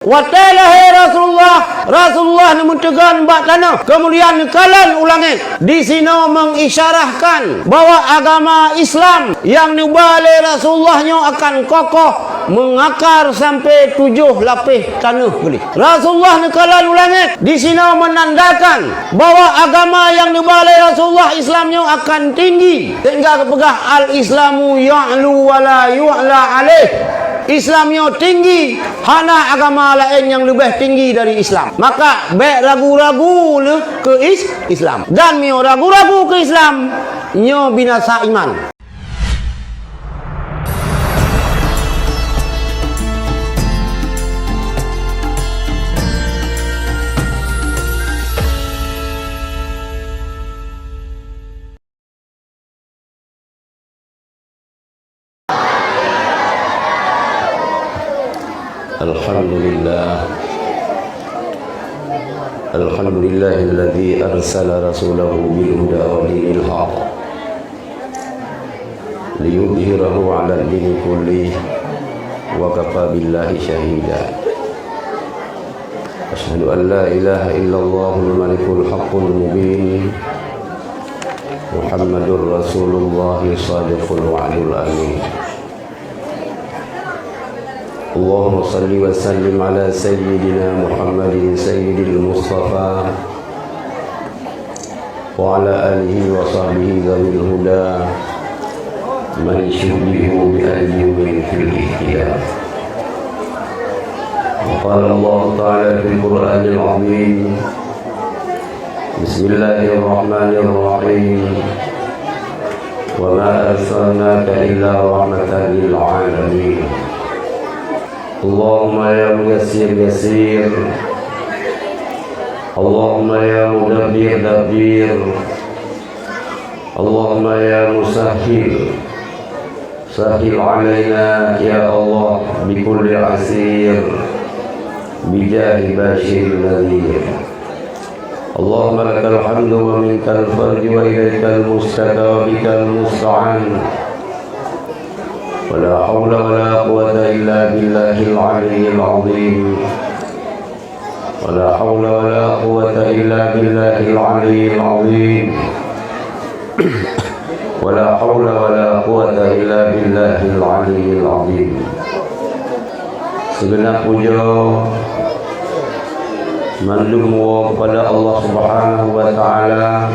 Watalah Rasulullah memutegan bak tanah. Kemudian kalian ulangi. Di sini mengisyarahkan bahawa agama Islam yang dibalik Rasulullahnya akan kokoh mengakar sampai 7 lapis tanah gini. Rasulullah kalian ulangi. Di sini menandakan bahawa agama yang dibalik Rasulullah Islamnya akan tinggi. Sehingga kepegah al-Islamu ya'lu wa la yu'la alaih. Islamnya tinggi, hana agama lain yang lebih tinggi dari Islam. Maka baik ragu-ragu ke Islam. Dan mio ragu-ragu ke Islam, nyo binasa iman. Alhamdulillahilladzi arsala rasulahu bil huda wa dinil haq liyudhhirahu 'ala ad-dini kullih wa kafa billahi shahida. Asyhadu an la ilaha illallahul malikul haqqul mubin Muhammadur Rasulullah shadiqul wa'dul amin. Allahumma salli wa sallim ala sayyidina Muhammadin sayyidil Mustafa wa ala alihi wa sahbihi dhawil huda man syubbihu bi ayyumin fil ihtiyar. Qala Allah ta'ala fil Qur'anil 'azim. Bismillahirrahmanirrahim. Wa ma arsalnaka illa rahmatan lil 'alamin. Allahumma ya muyassir yassir, Allahumma ya mudabbir dabbir, Allahumma ya musahhil sahhil alaina ya Allah bi kulli asir bijahi bashir nadhir. Allahumma lakal hamdu wa minkal farj wa ilaikal mustaka wa bikal musta'an. ولا حول ولا قوة إلا بالله العلي العظيم. ولا حول ولا قوة إلا بالله العلي العظيم. ولا حول ولا قوة إلا بالله العلي العظيم. Segenap puja mandum kepada Allah Subhanahu wa taala,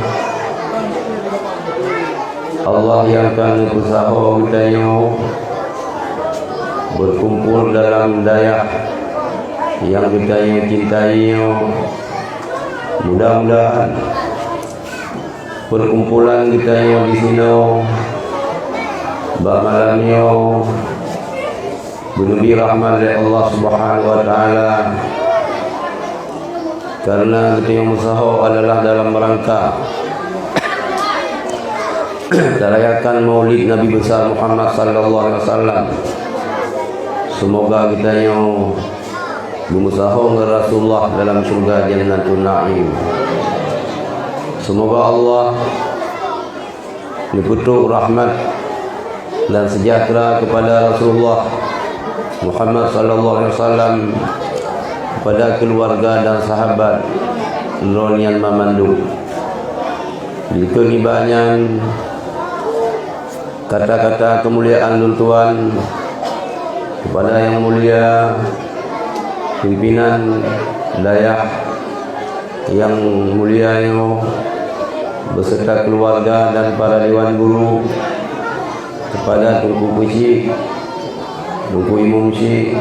Allah yang akan berusaha kita berkumpul dalam daya yang kita cintai. Mudah-mudahan perkumpulan kita di sini malamnya menubi rahmat dari Allah Subhanahu wa taala, karena kita yang usaha adalah dalam rangka terayakan maulid Nabi besar Muhammad sallallahu alaihi wasallam. Semoga kita yang berusaha dengan Rasulullah dalam surga Jannatul Na'im. Semoga Allah diputuk rahmat dan sejahtera kepada Rasulullah Muhammad sallallahu alaihi wasallam, kepada keluarga dan sahabat Ronian Mamandu. Itu ni banyak kata-kata kemuliaan Tuhan kepada yang mulia pimpinan dayak yang mulia yang beserta keluarga dan para dewan guru, kepada Tunku Puji, Tunku Imam Syekh,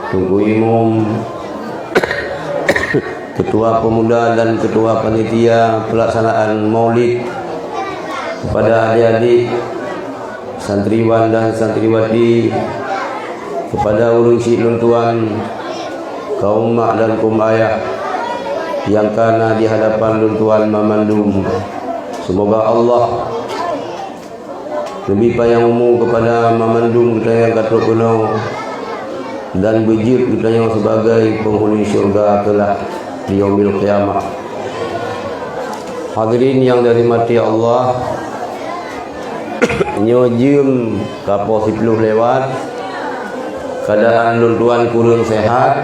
Tunku Imam, Ketua Pemuda dan Ketua Panitia Pelaksanaan Maulid, kepada adik-adik santriwan dan santriwati, kepada ulun syekh luntuan, kaum mak dan kaum ayah yang kana di hadapan luntuan Mamandum. Semoga Allah lebih payah umum kepada Mamandum kita yang katuk kuno, dan bejir kita yang sebagai penghuni syurga kelak di yaumil qiyamah. Hadirin yang dirahmati Allah, nyo jam kapal 10 lewat keadaan tuan kurang sehat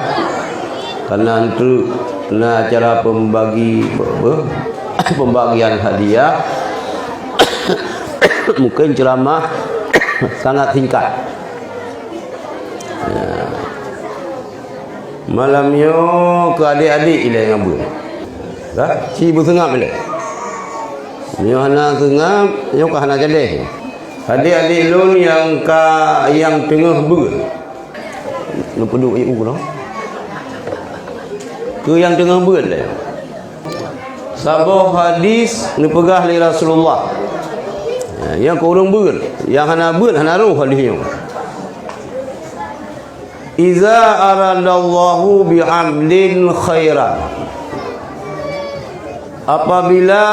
karena itu na acara pembagian hadiah mungkin ceramah sangat singkat. Ya. Malamnya ke adik-adik ilai ngabun. Dah, si bersengap ilai. Nyo hana sengap, nyo ka hana jadeh. Adik-adik lun yang tengah ber. Nu peduk iu lah. Ke yang tengah ber lah. Sabah hadis ni pegah li Rasulullah. Yang ke orang ber, yang hana ber hana roh hadisnya. Iza aradallahu bi'abdin khairan, apabila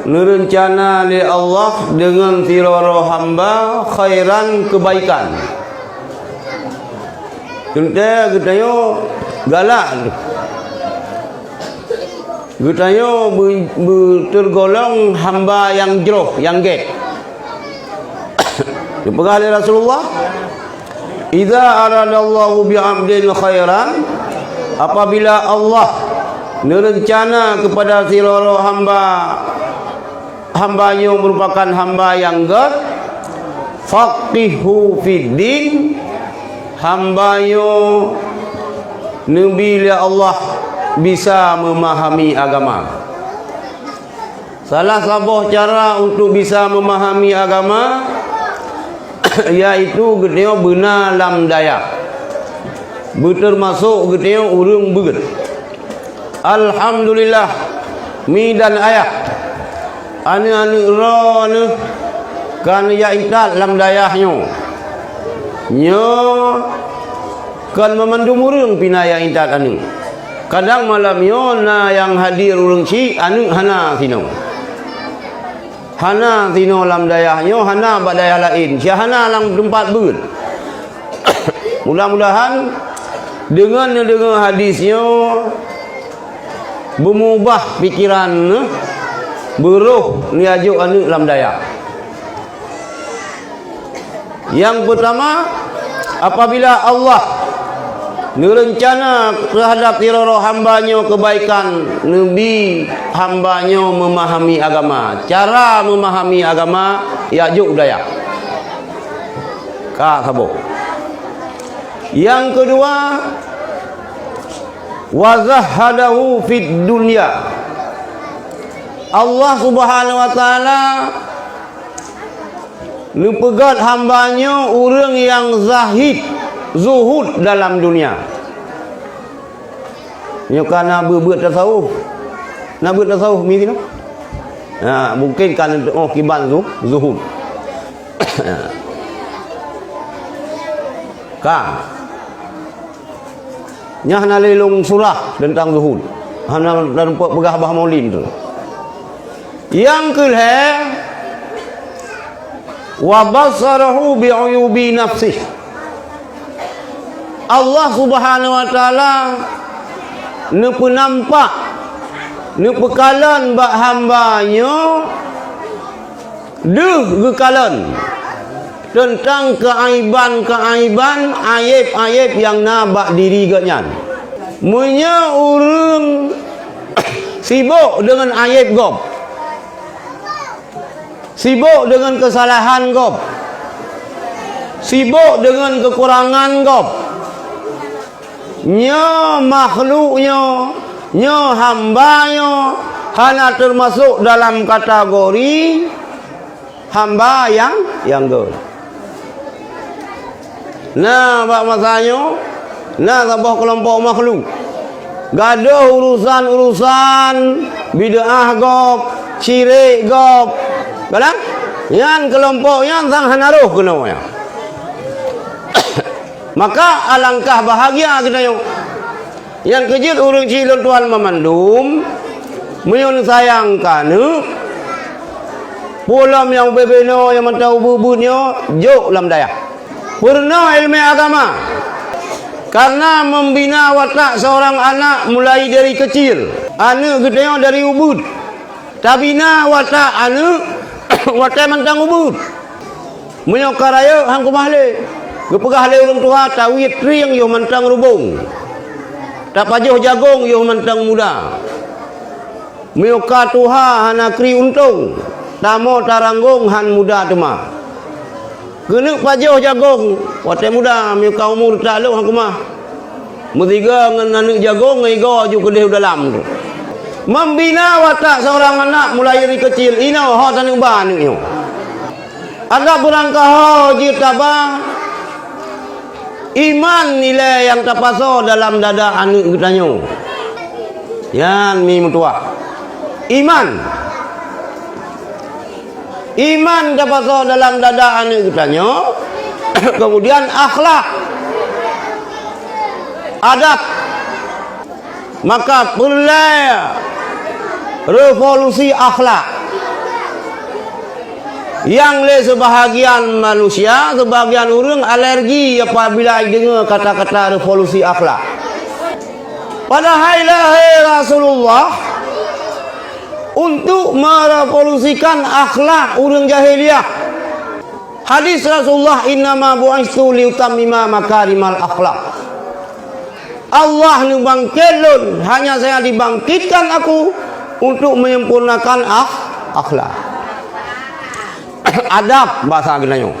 nerencana oleh Allah dengan tiroro hamba khairan, kebaikan. Kita galak, kita tergolong hamba yang jeroh, yang get. Dipegah oleh Rasulullah. Idza aradallahu bi'abdin khairan, apabila Allah nerencana kepada seluruh hambanya merupakan hamba yang gad, faqihu fiddin, hambanya nabi Allah bisa memahami agama. Salah satu cara untuk bisa memahami agama yaitu geteo benar lam daya, termasuk geteo urang beget. Alhamdulillah mi dan ayah anu ron kan ya itat lam dayahnya nyo kan memandum urang pinaya itat anu. Kadang malam yo na yang hadir urang si anu hana sino. Hana tino lam dayahnya, hana bak dayah lain. Sia hana lang tempat ber. Mudah-mudahan dengan hadisnya berubah pikiran, beruh ni ajuk anu lam dayah. Yang pertama, apabila Allah nerencana terhadap tiroro hambanya kebaikan, nabi hambanya memahami agama. Cara memahami agama yajuk daya ka sabo. Yang kedua, wazahadahu fid dunya, Allah Subhanahu wa taala nepegat hambanya orang yang zahid, zuhud dalam dunia. Nyo kana berbuat tasawuf. Nak buat tasawuf mi sino? Mungkin kan kiban zuhud. Ka. Nyah na lelong surah tentang zuhud. Hana dan pegah bah maulid tu. Yang kedua, wa basarahu bi'uyubi nafsih. Allah Subhanahu wa taala ne penampak, ne pekalan bak hambanya gekalan tentang keaiban-keaiban, aib-aib yang nabak diri ganyan. Munya urang sibuk dengan aib gob, sibuk dengan kesalahan gob, sibuk dengan kekurangan gob. Nyo makhluknya, nyo hambanya hanya termasuk dalam kategori hamba yang good. Nah, bak masanya, nah sabah kelompok makhluk gaduh urusan bid'ah gob, syirik gob. Kadang yang kelompoknya sang hanaruh kenanya. Maka alangkah bahagia kita yang kecil urang cilon Tuhan memandum menyun sayangkan pulam yang bebeno yang mentau bubunyo jok lam daya purna ilmu agama, karena membina watak seorang anak mulai dari kecil. Anu gedeo dari ubud tabina watak anu watak mentang ubud menyokaraya hang kumale Gepegah le urang tua tawit ring yo mentang rubung. Tak pajuh jagung yo mentang muda. Miuka tuha hana kri untung. Tamo taranggung han muda tema. Geneuk pajuh jagung, wate muda miuka umur talu hang kumah. Mutiga ngan aneuk jagung ngaigo ju kedeh dalam tu. Membina watak seorang anak mulai dari kecil ino ho tanu ban yo. Ada berangkah ho jitaba iman nilai yang terpaso dalam dada anak getanyo. Yan mi mutua. Iman terpaso dalam dada anak getanyo. Kemudian akhlak, adab. Maka perlu revolusi akhlak. Yang le sebahagian manusia, sebahagian orang alergi apabila dengar kata-kata revolusi akhlak. Padahal Rasulullah untuk merevolusikan akhlak orang jahiliyah. Hadis Rasulullah, innama bu'istu liutammima makarimal akhlak. Allah nubangkitkan, hanya saya dibangkitkan aku untuk menyempurnakan akhlak. Adab bahasa genanyo.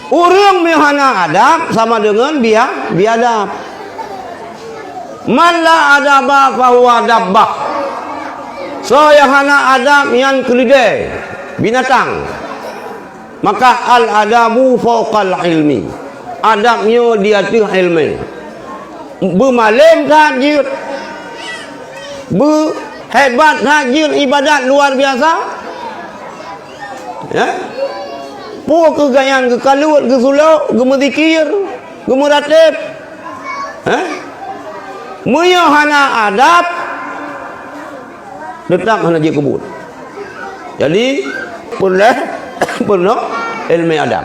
Urang mehana adab sama dengan biadab. Man la adaba fahuwa dabbah. So yang hana adab yang kelidai binatang. Maka al adabu fawqal ilmi. Adabnya di atas ilmu. Bermalim tahajud. Berhebat tahajud ibadat luar biasa. Ya, po kegayan ke kalut ke sulau ke medzikir ke meratib, muya hana adab tetap hana je kebut. Jadi perlu ilmu adab.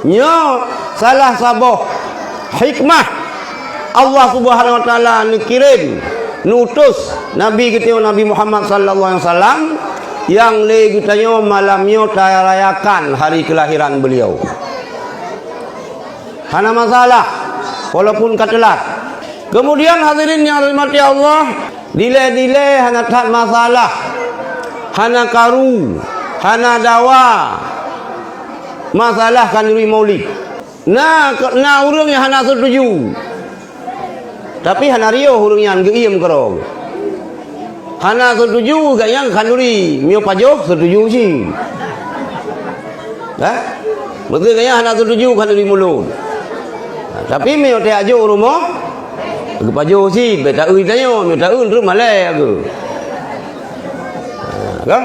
Nya salah saboh hikmah Allah Subhanahu wa taala nikirim nutus Nabi kita Nabi Muhammad sallallahu alaihi wasallam yang le kitanya malamnya rayakan hari kelahiran beliau. Hana masalah walaupun katelat. Kemudian hadirin yang dirahmati Allah, dile hana tak masalah. Hana karu, hana dawa. Masalah kan diri maulid. Nah urang yang hana setuju. Tapi hana rio urang yang geiem karo. Hana setuju gayang kanuri mio pajoh setuju sih. Betul gayang hana setuju kanuri mulut. Tapi mio teh ajo rumah ke pajoh sih beta ui tanyo mio ta un rumah le aku. Kan?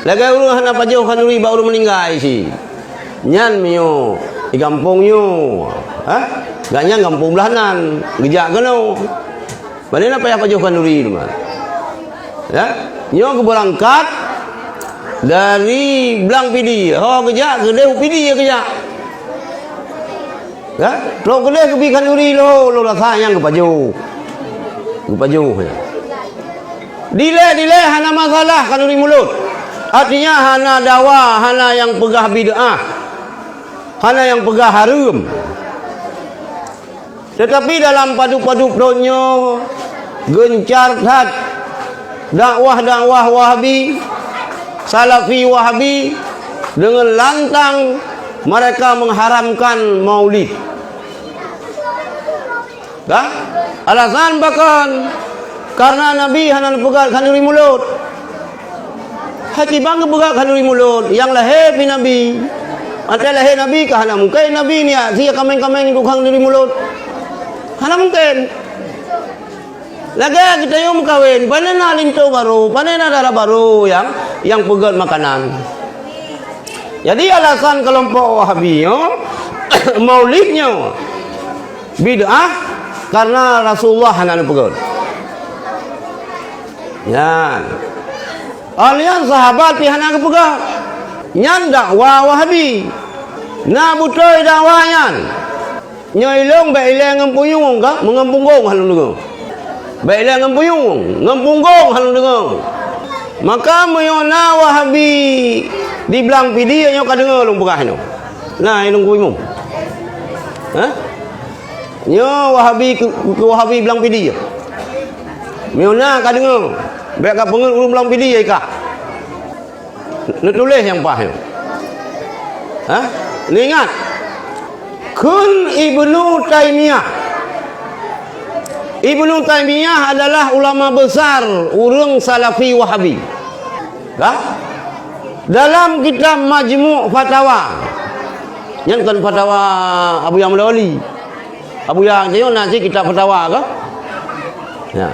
Lagi urang hana pajoh kanuri baru meninggal sih. Nyan mio di kampung nyo. Ganyang kampung belahanan, gejak keno. Balena payah pajoh kanuri rumah. Ya, nyo berangkat dari Blang Pidi, kejak ke Dehu Pidi kejak. Ya, lo kedeh ke Kanuri lo sayang ke paju ya. Dile hana masalah kanuri mulut. Artinya hana dawa, hana yang pegah bid'ah, hana yang pegah harum. Tetapi dalam padu-padu donyo gencar hat dakwah Wahabi, Salafi Wahabi dengan lantang mereka mengharamkan maulid. Alasan bahkan karena Nabi hana pegat kanuri mulut. Hati bangga pegat kanuri mulut yang lahir pi Nabi. Antara lahir Nabi ke hana mungkin Nabi ni sia kameng-kameng itu kanuri mulut. Hana mungkin. Lagi kita yang kawin, panena linto baru, panena darah baru yang pegat makanan. Jadi alasan kelompok Wahabi maulidnya bid'ah karena Rasulullah hana pegat. Ya. Alian sahabat pi hana pegat. Nyan dakwah Wahabi. Na butoy dakwahan. Nyoilong ba ileng ngempuyung ka mengempunggong halun dengo. Baiklah ngempunggong halun dengo. Maka mayona Wahabi di Blang Pidi nyo kadengo lung pegah no. Nah, ilung ku imum. Ha? Nyo Wahabi ke Wahabi belang pidi. Miona ka dengar. Baik ka pengen ulun belang pidi ai ka. Nak tulis yang paham. Ha? Ni ingat. Kun Ibnu Taimiyah. Ibnu Taimiyah adalah ulama besar urang Salafi Wahabi. Dah? Dalam kitab Majmu' Fatawa. Yang kan fatwa Abu Yang Mudawali. Abu Yang dia nasi kitab fatwa ke? Ya.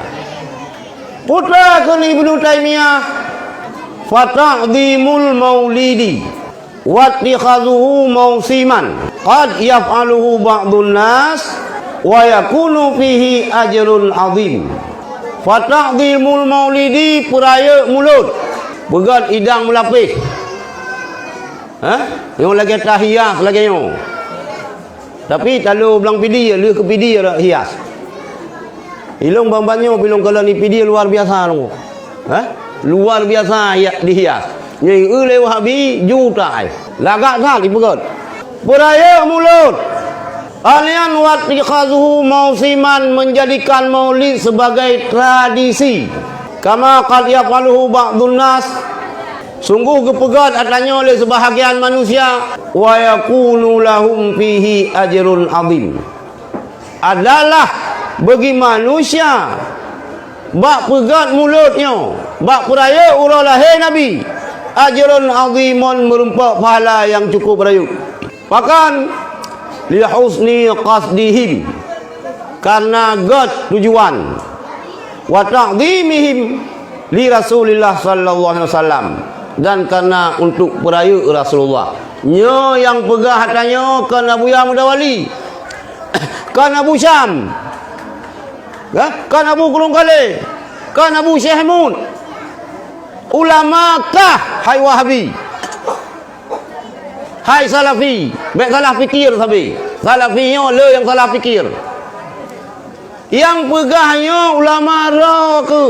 Putra kun Ibnu Taimiyah fata'dhimul maulidi wa ittikhadhuhu mausiman qad yaf'aluhu ba'dun nas wa yakunu fihi ajrun 'azim. Fata'dhimul maulidi peraya mulut begat idang melapis. Ha? Yang lagi tahiyah lagi yang. Tapi kalau belang pidi lu ke pidi hias. Ilung bambanyo bilung kalau ni pidi luar biasa lu. Ha? Luar biasa ya dihias. Nyai ulai Wahabi juta. Lagak sah dipegot. Peraya mulut. Alian wat ikhazuhu mausiman menjadikan maulid sebagai tradisi. Kama qad yafaluhu ba'dun nas. Sungguh kepegat atanya oleh sebahagian manusia. Wa yakunu lahum fihi ajrun 'azim. Adalah bagi manusia bak pegat mulutnya, bak peraya urang lahir Nabi, ajrun 'azimun merumpak pahala yang cukup berayut. Bahkan li husni qasdihim, karena god tujuan, wa ta'zimihim li Rasulillah sallallahu alaihi wasallam, dan karena untuk peraya Rasulullah. Nyo yang pegah hatanya kan Abu Yang Mudawali, kan Abu Syam, kan Abu Kulung Kale, kan Abu Syekh Mun. Ulama kah hai Wahabi, hai Salafi, baik salah fikir sabi. Salafinya le yang salah fikir. Yang pegahnya ulama ra ke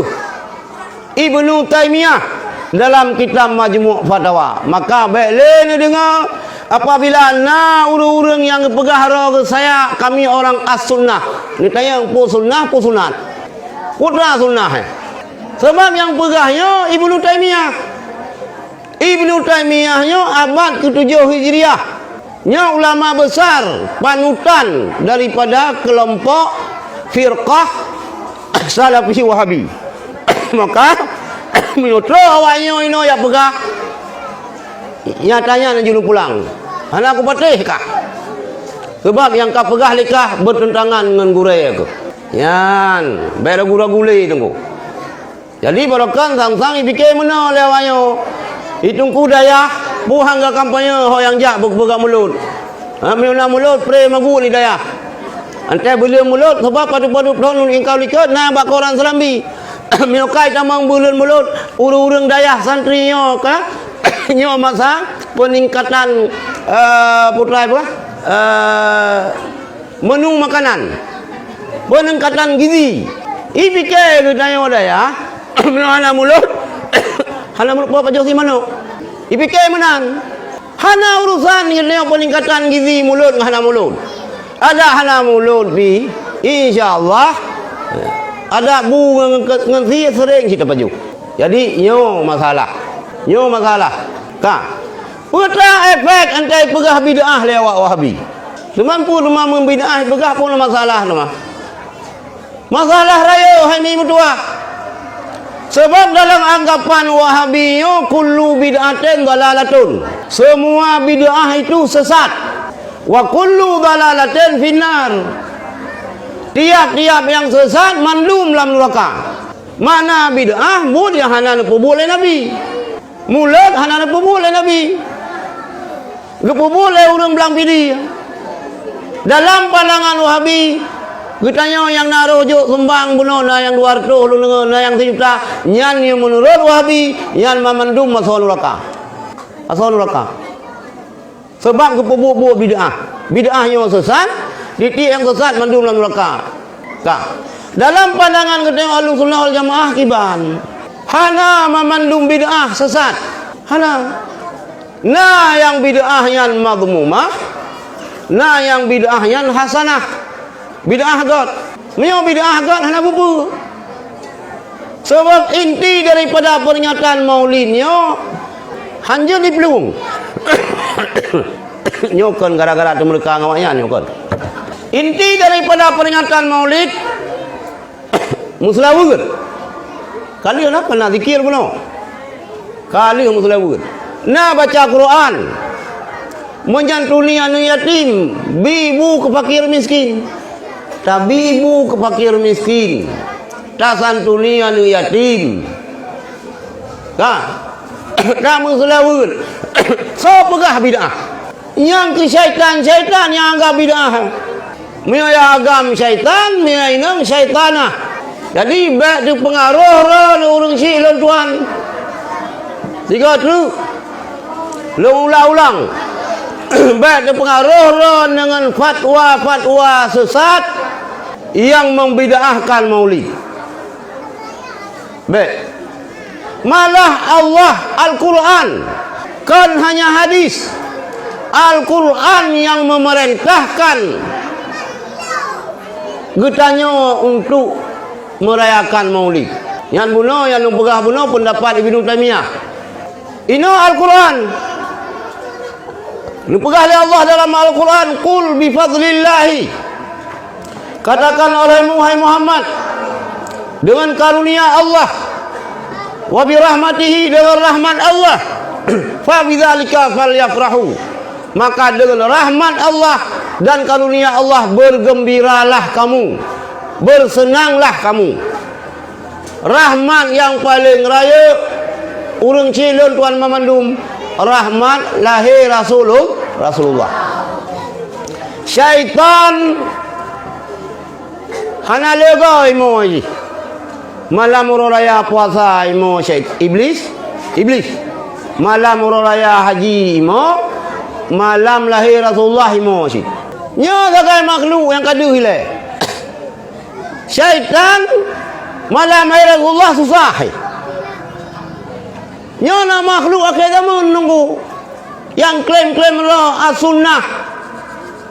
Ibnu Taimiyah dalam kitab Majmu' Fatawa. Maka baik le dengar apabila urang-urang yang pegah ra ke saya, kami orang as-sunnah. Ni tanya pu sunnah pu sunat. Putra sunnah. Sebab yang pegahnya Ibnu Taimiyah. Ibnu Taimiyahnya abad ke-7 Hijriah. Nya ulama besar panutan daripada kelompok firqah Salafi Wahabi. Maka minutro awaknya ino ya pegah. Nyatanya nak julu pulang. Anak aku patih kah? Sebab yang kau pegah likah bertentangan dengan gurai aku. Yan, bayar gula-guli tunggu. Jadi barokan sang-sang fikir mana lewanya. Itungku daya buhang ke kampanye ho yang jak berpegang mulut. Miuna mulut pre magu ni daya. Antai beliau mulut sebab padu-padu tahun ingkau likat na bak orang selambi. Miokai tamang bulan mulut urang-urang daya santrinya ka nyo masa peningkatan putra apa? Menu makanan. Peningkatan gizi. Ipike ditanya daya. Hana mulut. Hana mulut apa jauh si mana? Ipike menan. Hana urusan yang peningkatan gizi mulut hana mulut. Ada hana mulut bi insyaallah. Ada bu ngan si sering kita baju. Jadi nyo masalah. Nyo masalah. Ka. Putra efek antai pegah bid'ah lewat Wahabi. Semampu rumah membid'ah pegah pun masalah nama. Masalah raya hai ni mutua. Sebab dalam anggapan Wahabi yo kullu bid'atin dalalatun. Semua bid'ah itu sesat. Wa kullu dalalatin finnar. Tiap-tiap yang sesat mandum dalam neraka. Mana bid'ah mud yang hana boleh Nabi. Mulut hana boleh Nabi. Boleh urang belang pidi. Dalam pandangan Wahabi, kitanya yang naruh juk sembang bunuh na yang 200 lu na yang 1 juta, nyan yang menurut Wahabi, nyan mamandum masuk neraka. Masuk neraka. Sebab kepubu bid'ah. Bid'ah yang sesat, titik yang sesat mandum dalam neraka. Kah. Dalam pandangan ketengok Ahlussunnah wal Jamaah kiban, hana memandum bid'ah sesat. Hana. Na yang bid'ah yang madmumah, na yang bid'ah yang hasanah. Bid'ah God. Mio bid'ah God hana bubu. Sebab inti daripada pernyataan maulidnya hanya di pelung. Nyokon gara-gara tu mereka ngawaknya nyokon. Inti daripada pernyataan maulid muslawud. Kali nak pernah zikir pun. Kali muslawud. Nah baca Quran. Menyantuni anu yatim, bibu ke fakir miskin. Tabibu ke fakir miskin. Tasantuni anu yatim. Kamu selawud. So pegah bid'ah. Yang ke syaitan yang anggap bid'ah. Mia agam syaitan, mia inang syaitanah. Jadi baik tu pengaruh ron urang si lon tuan. Tiga tu. Lu ulang-ulang. Baik tu pengaruh ron dengan fatwa-fatwa sesat yang membid'ahkan maulid. Baik. Malah Allah Al-Quran kan hanya hadis. Al-Quran yang memerintahkan getanya untuk merayakan maulid. Yang bunuh, yang pegah bunuh pendapat Ibnu Taimiyah. Ini Al-Quran. Dipegah oleh Allah dalam Al-Quran. Qul bifadlillahi. Katakan olehmu hai Muhammad, dengan karunia Allah, wa birahmatihi, dengan rahmat Allah, fa bidzalika falyafrahu, maka dengan rahmat Allah dan karunia Allah bergembiralah kamu, bersenanglah kamu. Rahmat yang paling raya urang cilon tuan mamandum, rahmat lahir Rasulullah. Syaitan hana lega imo aji. Malam raya puasa imo iblis. Malam raya haji imo, malam lahir Rasulullah imo si. Nya sakai makhluk yang kadu hile. Syaitan malam lahir Rasulullah susah. Nya na makhluk akhir zaman nunggu yang klaim-klaim Allah as-sunnah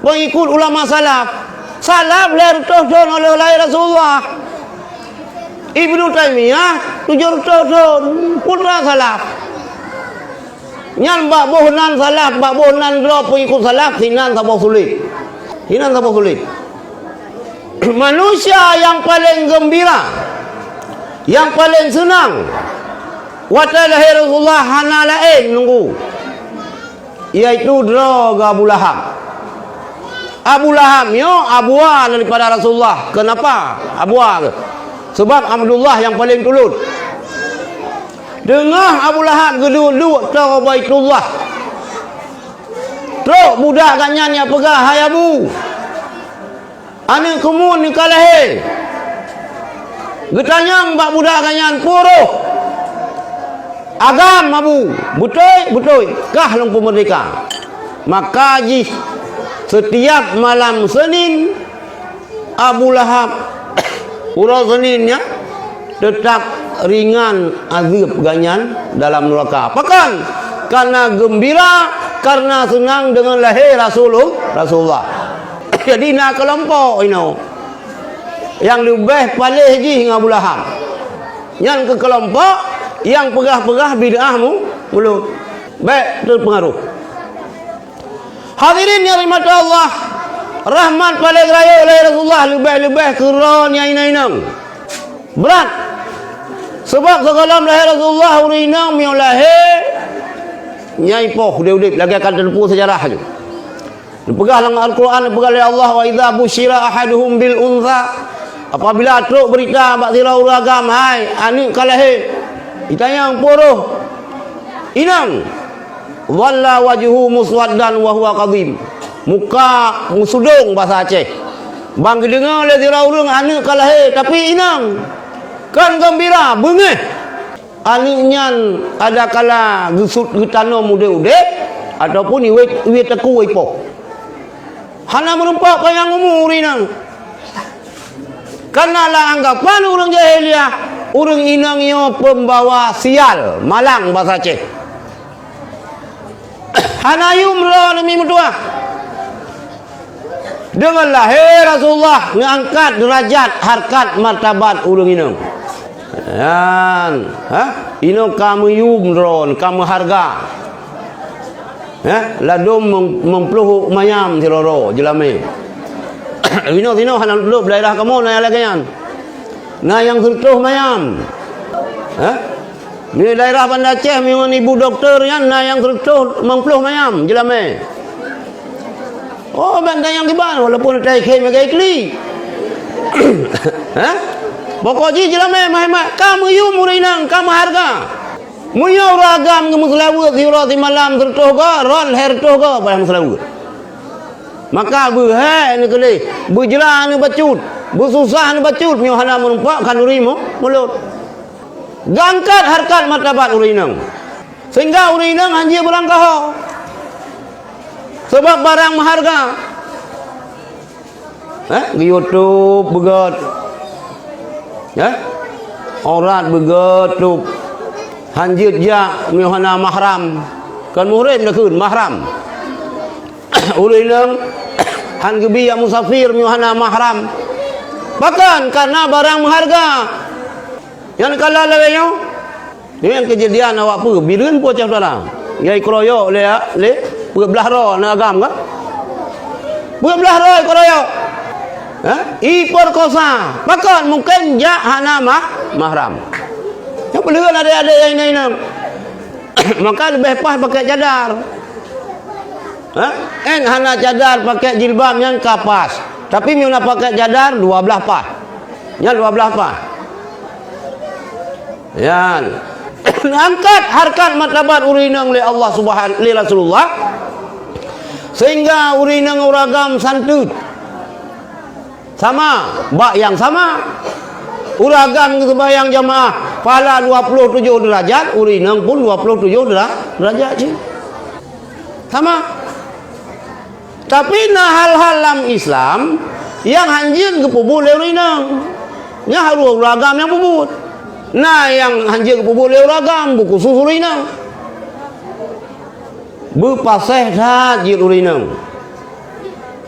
pengikut ulama salaf. Salaf lahir tahun oleh Rasulullah. Ibnu Taimiyah 7 tahun putra salaf. Nyan bak bohnan salaf, bak bohnan drop pengikut salaf, hinan sabah sulit. Manusia yang paling gembira, yang paling senang wata lahir Rasulullah hana lain nunggu, iaitu droga Abu Lahab. Abu Lahab yo abuah daripada Rasulullah. Kenapa abuah? Sebab Abdullah yang paling tulut. Dengar Abu Lahab geduduk ke Baitullah. Truk budak kanyan yang pegah hai Abu. Ane kumun ni kalahe. Getanyang bak budak kanyan puruh. Agam Abu. Betul. Kah lumpuh merdeka. Maka ji setiap malam Senin Abu Lahab urang Seninnya tetap ringan azab ganyan dalam neraka. Apakah? Karena gembira, karena senang dengan lahir Rasulullah. Jadi nak kelompok ini yang lebih palih ji dengan Abu Lahab. Yang ke kelompok yang pegah-pegah bid'ahmu mulu. Baik terpengaruh. Hadirin yang dirahmati Allah, rahmat paling raya oleh Rasulullah lebih-lebih keron yang inang. Berat. Sebab sekalam lahir Rasulullah urinang miau lahir nyai poh udip lagi akan terlepu sejarah je. Dipegah dalam Al-Quran, dipegah oleh Allah, wa idza busyira ahaduhum bil untha, apabila truk berita bak sirau uragam hai anik kalahir ditanya puruh inang walla wajhu muswaddan wa huwa qadim, muka musudung bahasa Aceh. Bang dengar oleh sirau urang anik kalahir tapi inang kan gembira bengeh. Aniknya ada kala gesut getano mude-ude ataupun iwe teku ipo. Hana merempak yang umur inang. Karena lah anggapan orang jahiliyah, orang inang yo pembawa sial, malang bahasa Aceh. Hanayum lo demi mutua. Dengarlah, hei Rasulullah, ngangkat derajat, harkat, martabat urang inang. Yan, ino kamu yum ron, kamu harga. Ladum mempluh mayam tiroro jelame. Ino hanan dulu daerah kamu na lagi yan. Na yang tertuh mayam. Ni daerah Banda Aceh memang ibu doktor yan na yang tertuh mempluh mayam jelame. Oh, bantang yang kiban walaupun tai khe megai kli. Pokoknya jelame mahmat kamu yu murinang kamu harga. Muyo ragam ke muslawu di malam tertuh ga ron her tuh ga pada muslawu. Maka bu he ni kali bu jela ni bacut, bu susah ni bacut mio hana menumpak kanurimu mulut. Gangkat harkat martabat urinang. Sehingga urinang anjir berangkah. Sebab barang maharga. Di YouTube begot. Aurat begot. Hanjit jak mihana mahram. Kan muhrim dah kun mahram. Urinang han gebi yang musafir mihana mahram. Bahkan karena barang maharga. Yang kalah lewenya. Dengan kejadian awak pu bireun po cah saudara. Yai kroyo le belah ro na agam ka? Belah ro kroyo. I perkosa. Bahkan mungkin jak hana mahram. Yang belum ada yang ini. Maka lebih pas pakai cadar. En hana cadar pakai jilbab yang kapas. Tapi mina pakai cadar 12 pas. Yang 12 pas. Yan. Angkat harkat martabat urinang oleh Allah Subhanahu li Rasulullah. Sehingga urinang uragam santut. Sama, bak yang sama. Uragam sembahyang jamaah pahala 27 derajat, urinang pun 27 derajat je. Sama. Tapi nah hal-hal dalam Islam yang hanjin kepubul oleh urinang. Nya harus uragam yang pubut. Nah yang hanjin kepubul oleh uragam buku susu urinang. Berpasih hajir urinang.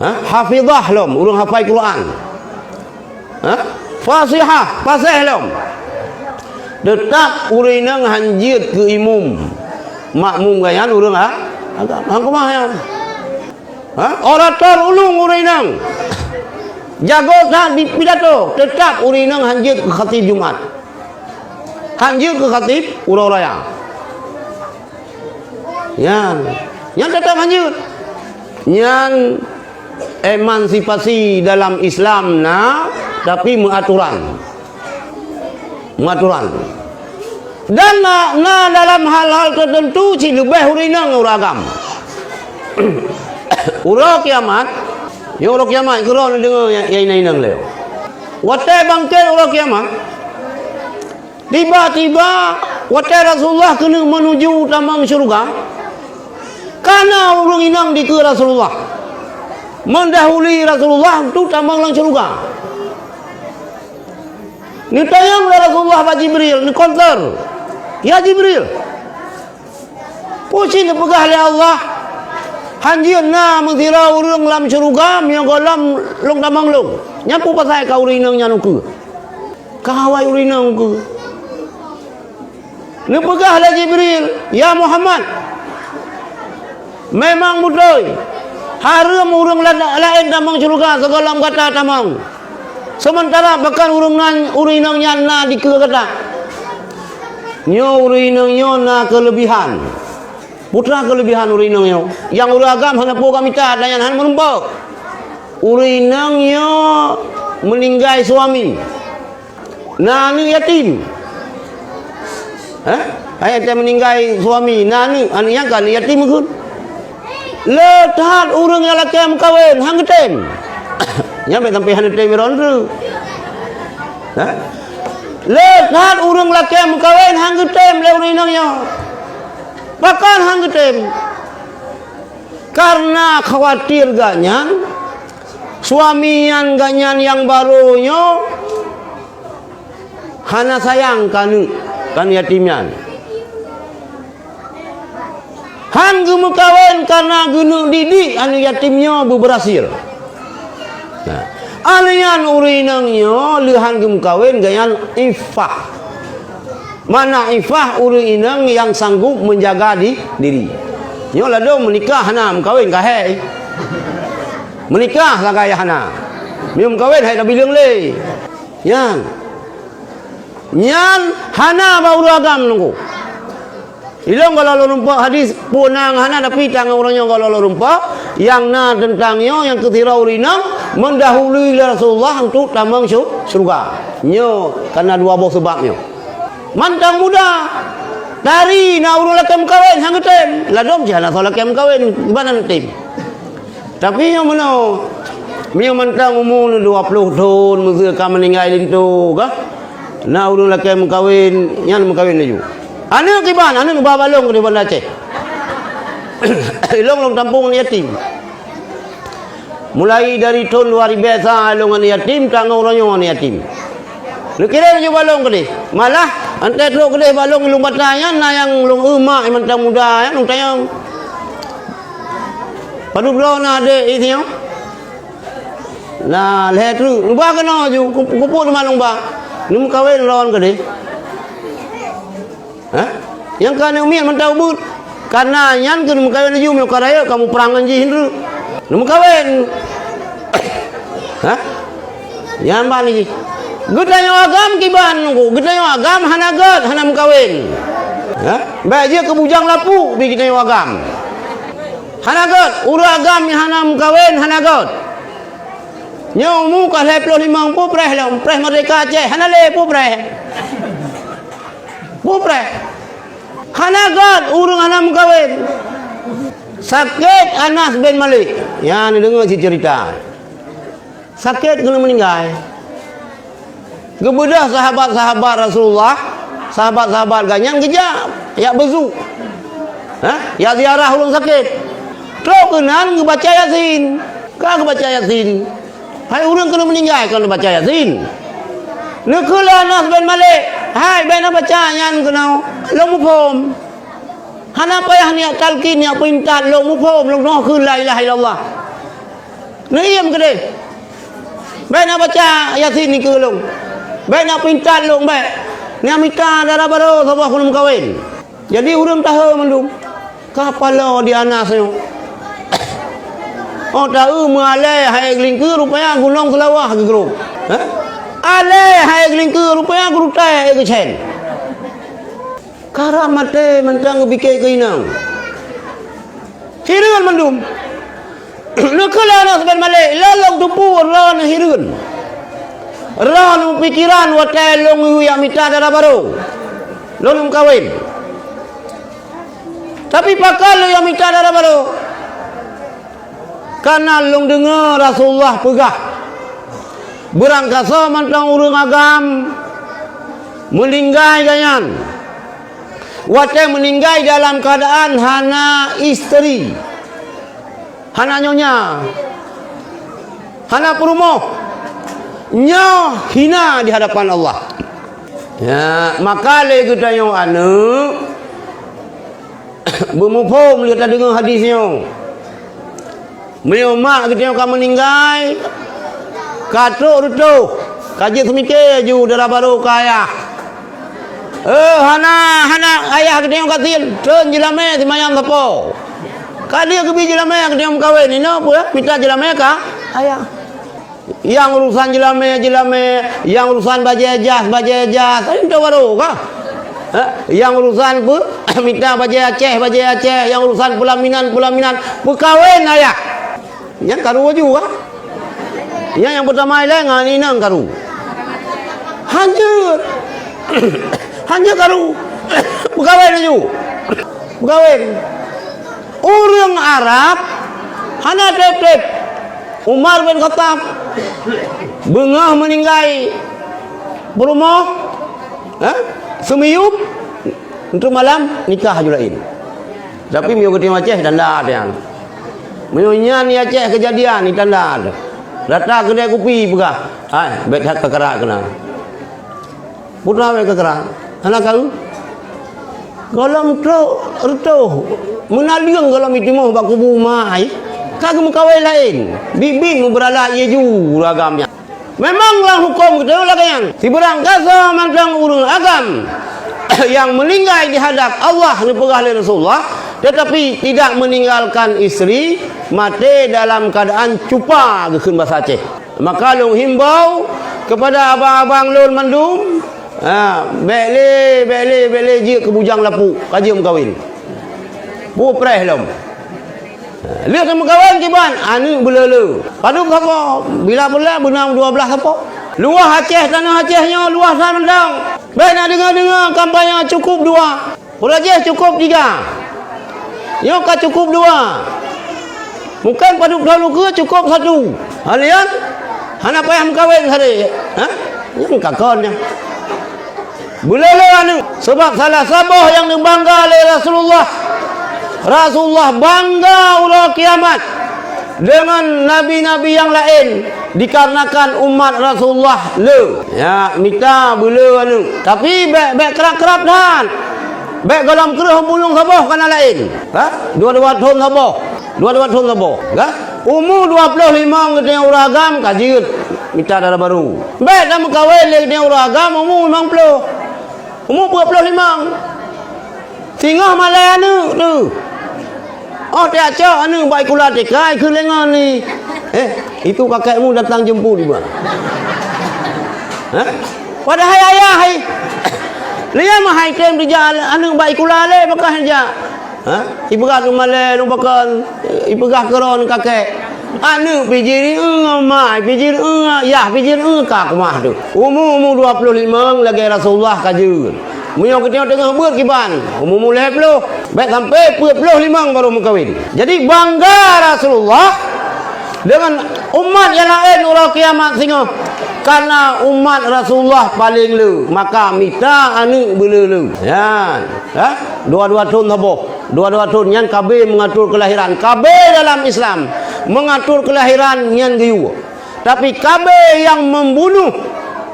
Hafizah lom, urang hafal Quran. Fasihah, pasih lom. Tetap urinang hanjit ke imum. Makmum gayan urang agak hangkumah ya. Orator ulung urinang. Jago saat pidato, tetap urinang hanjit ke khatib Jumat. Hanjit ke khatib urang raya. Yang tetap hanjit. Yang emansipasi dalam Islam tapi mengaturan dan dalam hal-hal tertentu si lebih urinang uragam. Urang kiamat kira dengar yang inang leo watai bangkit urang kiamat tiba-tiba watai Rasulullah kena menuju tamang syurga karena urang inang di ke Rasulullah mendahului Rasulullah tu tamang lang syurga. Ni tayang Rasulullah ba Jibril ni konter. Ya Jibril. Pusin pegah oleh Allah. Hanjir na mengira urang lam syurga yang golam long tamang long. Nyapu pasai ka urinang nya nuku. Kahawai urinang ku. Ni pegah oleh Jibril, ya Muhammad. Memang mudoi. Haram urang lain tamang syurga segolam kata tamang. Sementara bahkan urinang nyana di kata. Nyo urinang nyo na kelebihan. Putra kelebihan urinang nyo. Yang uragam hana po kami ta dayan han menumpau. Urinang nyo meninggal suami. Nani yatim. Ayat meninggal suami nani anu yang kan yatim kun. Letat urang yang laki yang kawin hang getem. Nyampe sampai hang getem ron tu. Letat urang laki yang kawin hang getem le urinangnya. Bahkan hang getem. Karena khawatir ganyan suamian ganyan yang barunya hana sayang kan yatimnya. Han gemu kawin karena gunu didik anu yatimnya berhasil. Nah, alian urinangnya lihan gemu kawin gayan ifah. Mana ifah uri inang yang sanggup menjaga diri. Nyo lah dong menikah hana kawin kahai. Menikah lah gaya hana. Mium kawin hai dah bilang le. Yan. Nyan hana bauru agam nunggu. Ilong kalau lo rumpa hadis punang hana tapi tangan orangnya kalau lo rumpa yang na tentangnya yang ketira urinang mendahului Rasulullah untuk tambang surga. Nyo karena dua buah sebabnya. Mantang muda dari nauru lakem kawin hanggetem ladom jana soal lakem kawin gimana nanti tapi yang mana yang mantang umur 20 tahun mesti kamu meninggal itu kah nauru lakem kawin yang kawin laju anu kiban anu bawa balong di Banda Aceh long tampung yatim mulai dari tahun luar biasa longan yatim tanggung orangnya yatim lu kira je balong gede malah antai teruk gede balong lu batanya na yang lu emak yang mentang muda ya lu tayang padu bro na ade itu nah leh tu lu ba kena ju kupu malong ba lu kawin lawan gede ha yang kana umi mentang but karena yang kun kawin ju mu karaya kamu perangan ji hindu lu kawin ha yang ba ni gedanya agam kiban nunggu gedanya agam hanagat hanam kawin ha bae dia ke bujang lapu bi gedanya agam hanagat ura agam hanam kawin hanagat nyomu ka 25 pu preh lah preh merdeka Aceh hanale pu preh hanagat urang hanam kawin sakit Anas bin Malik ya ni dengar si cerita sakit kena meninggal kebedah sahabat-sahabat Rasulullah, sahabat-sahabat ganyang kejap, ya bezu, ya ziarah ulung sakit. Terus kenan ngebaca Yasin, kan ngebaca Yasin. Hai ulung kena meninggal kan baca Yasin. Nekula Anas bin Malik, hai ben baca yan kenau, long mufhum. Hana payah niat talqin niat pintat long mufhum, long noh ku la ilaha illallah. Niam gede. Ben baca Yasin ni ke long. Baik nak pintar long baik. Ni amita darah baru sabah kunum kawin. Jadi urang tahu mendung. Kapala di Anasnya. Oh tahu mualai hai gelingker rupanya gunung selawah ke grup. Ha? Ale hai gelingker rupanya grup tai ke chen. Karamate mentang bikai ke inang. Hirun mendung. Nekala Anas bin Malik lalong tupu ran hirun. Ran pikiran watai long yang minta darah baru long kawin tapi pakal yang minta darah baru karena long dengar Rasulullah pegah berangkasa mantang urang agam meninggal ganyan watai meninggal dalam keadaan hana istri hana nyonya hana perumoh nya hina di hadapan Allah. Ya, maka le kita yang anu bermufhum kita dengar hadisnya. Beliau mak kita yang kamu meninggal katuk rutuh kaji semikir ju darah baru kaya. Hana ayah kita yang katil tun jelame semayang tapo. Kali kebi jelame kita yang kawin ini apa minta jelame ka ayah. Yang urusan jelame, yang urusan baju jas, itu baru kah? Yang urusan bu, minta baju Aceh, yang urusan pelaminan, berkawin ayah. Yang karu juga. Yang pertama lengan ini nang karu. Hancur karu. Berkawin aja. Berkawin. Orang Arab, hana tep. Umar bin Khattab bengah meninggal berumah semiyup untuk malam nikah julain tapi miu ketim Aceh tanda ada miunya ni Aceh kejadian ni tanda ada data kedai kopi pegah hai bet hat kekera kena putra bet kekera anak kau golong tro retuh menaliung kalau mitimuh bak kubu mai kagak mukawai lain bibing berala ye ju agamnya memanglah hukum kita lagayan si berangkasa mandang urang agam yang meninggal di hadap Allah ni pegah oleh Rasulullah tetapi tidak meninggalkan isteri mati dalam keadaan cupa gekeun bahasa Aceh. Maka long himbau kepada abang-abang lon mandum bele je ke bujang lapu kajian kawin bu preh lom lihat sama kawan kiban anu belele padu apa bila benang 12 apa luah Aceh tanah Acehnya luah Samandang baik nak dengar kampanye cukup 2 Aceh cukup 3 yo ka cukup 2 bukan padu dahulu ke cukup 1 halian hana payah mengkawin hari yang kakonnya belele anu sebab salah sabah yang dibangga oleh Rasulullah bangga ulah kiamat dengan nabi-nabi yang lain dikarenakan umat Rasulullah ya minta bela anu tapi baik kerap-kerap dan baik dalam kerah bulung sabah kana lain dua-dua tahun sabah umur 25 ketanya uragam kajiut minta darah baru baik dah mengkawin lagi ketanya uragam umur 50 umur 25 singgah malai anu tu oh tiap cak anu baik kula tekai ke lengan ni itu kakekmu datang jemput di mana padahal ayah lihat mah hai tem di jalan anu baik kula le bakal aja ibegah malai nu bakal ibegah keron kakek anu pijiri mai pijir ya pijir ka kumah tu umur 25 lagi Rasulullah kajun munyo kita tengah buat kiban umur mulai 10 baik sampai 25 baru mengkawin jadi bangga Rasulullah dengan umat yang lain urang kiamat singo karena umat Rasulullah paling lu maka minta anu belelu ya dua-dua tahun taboh dua-dua tahun yang KB mengatur kelahiran KB dalam Islam mengatur kelahiran yang giyu tapi KB yang membunuh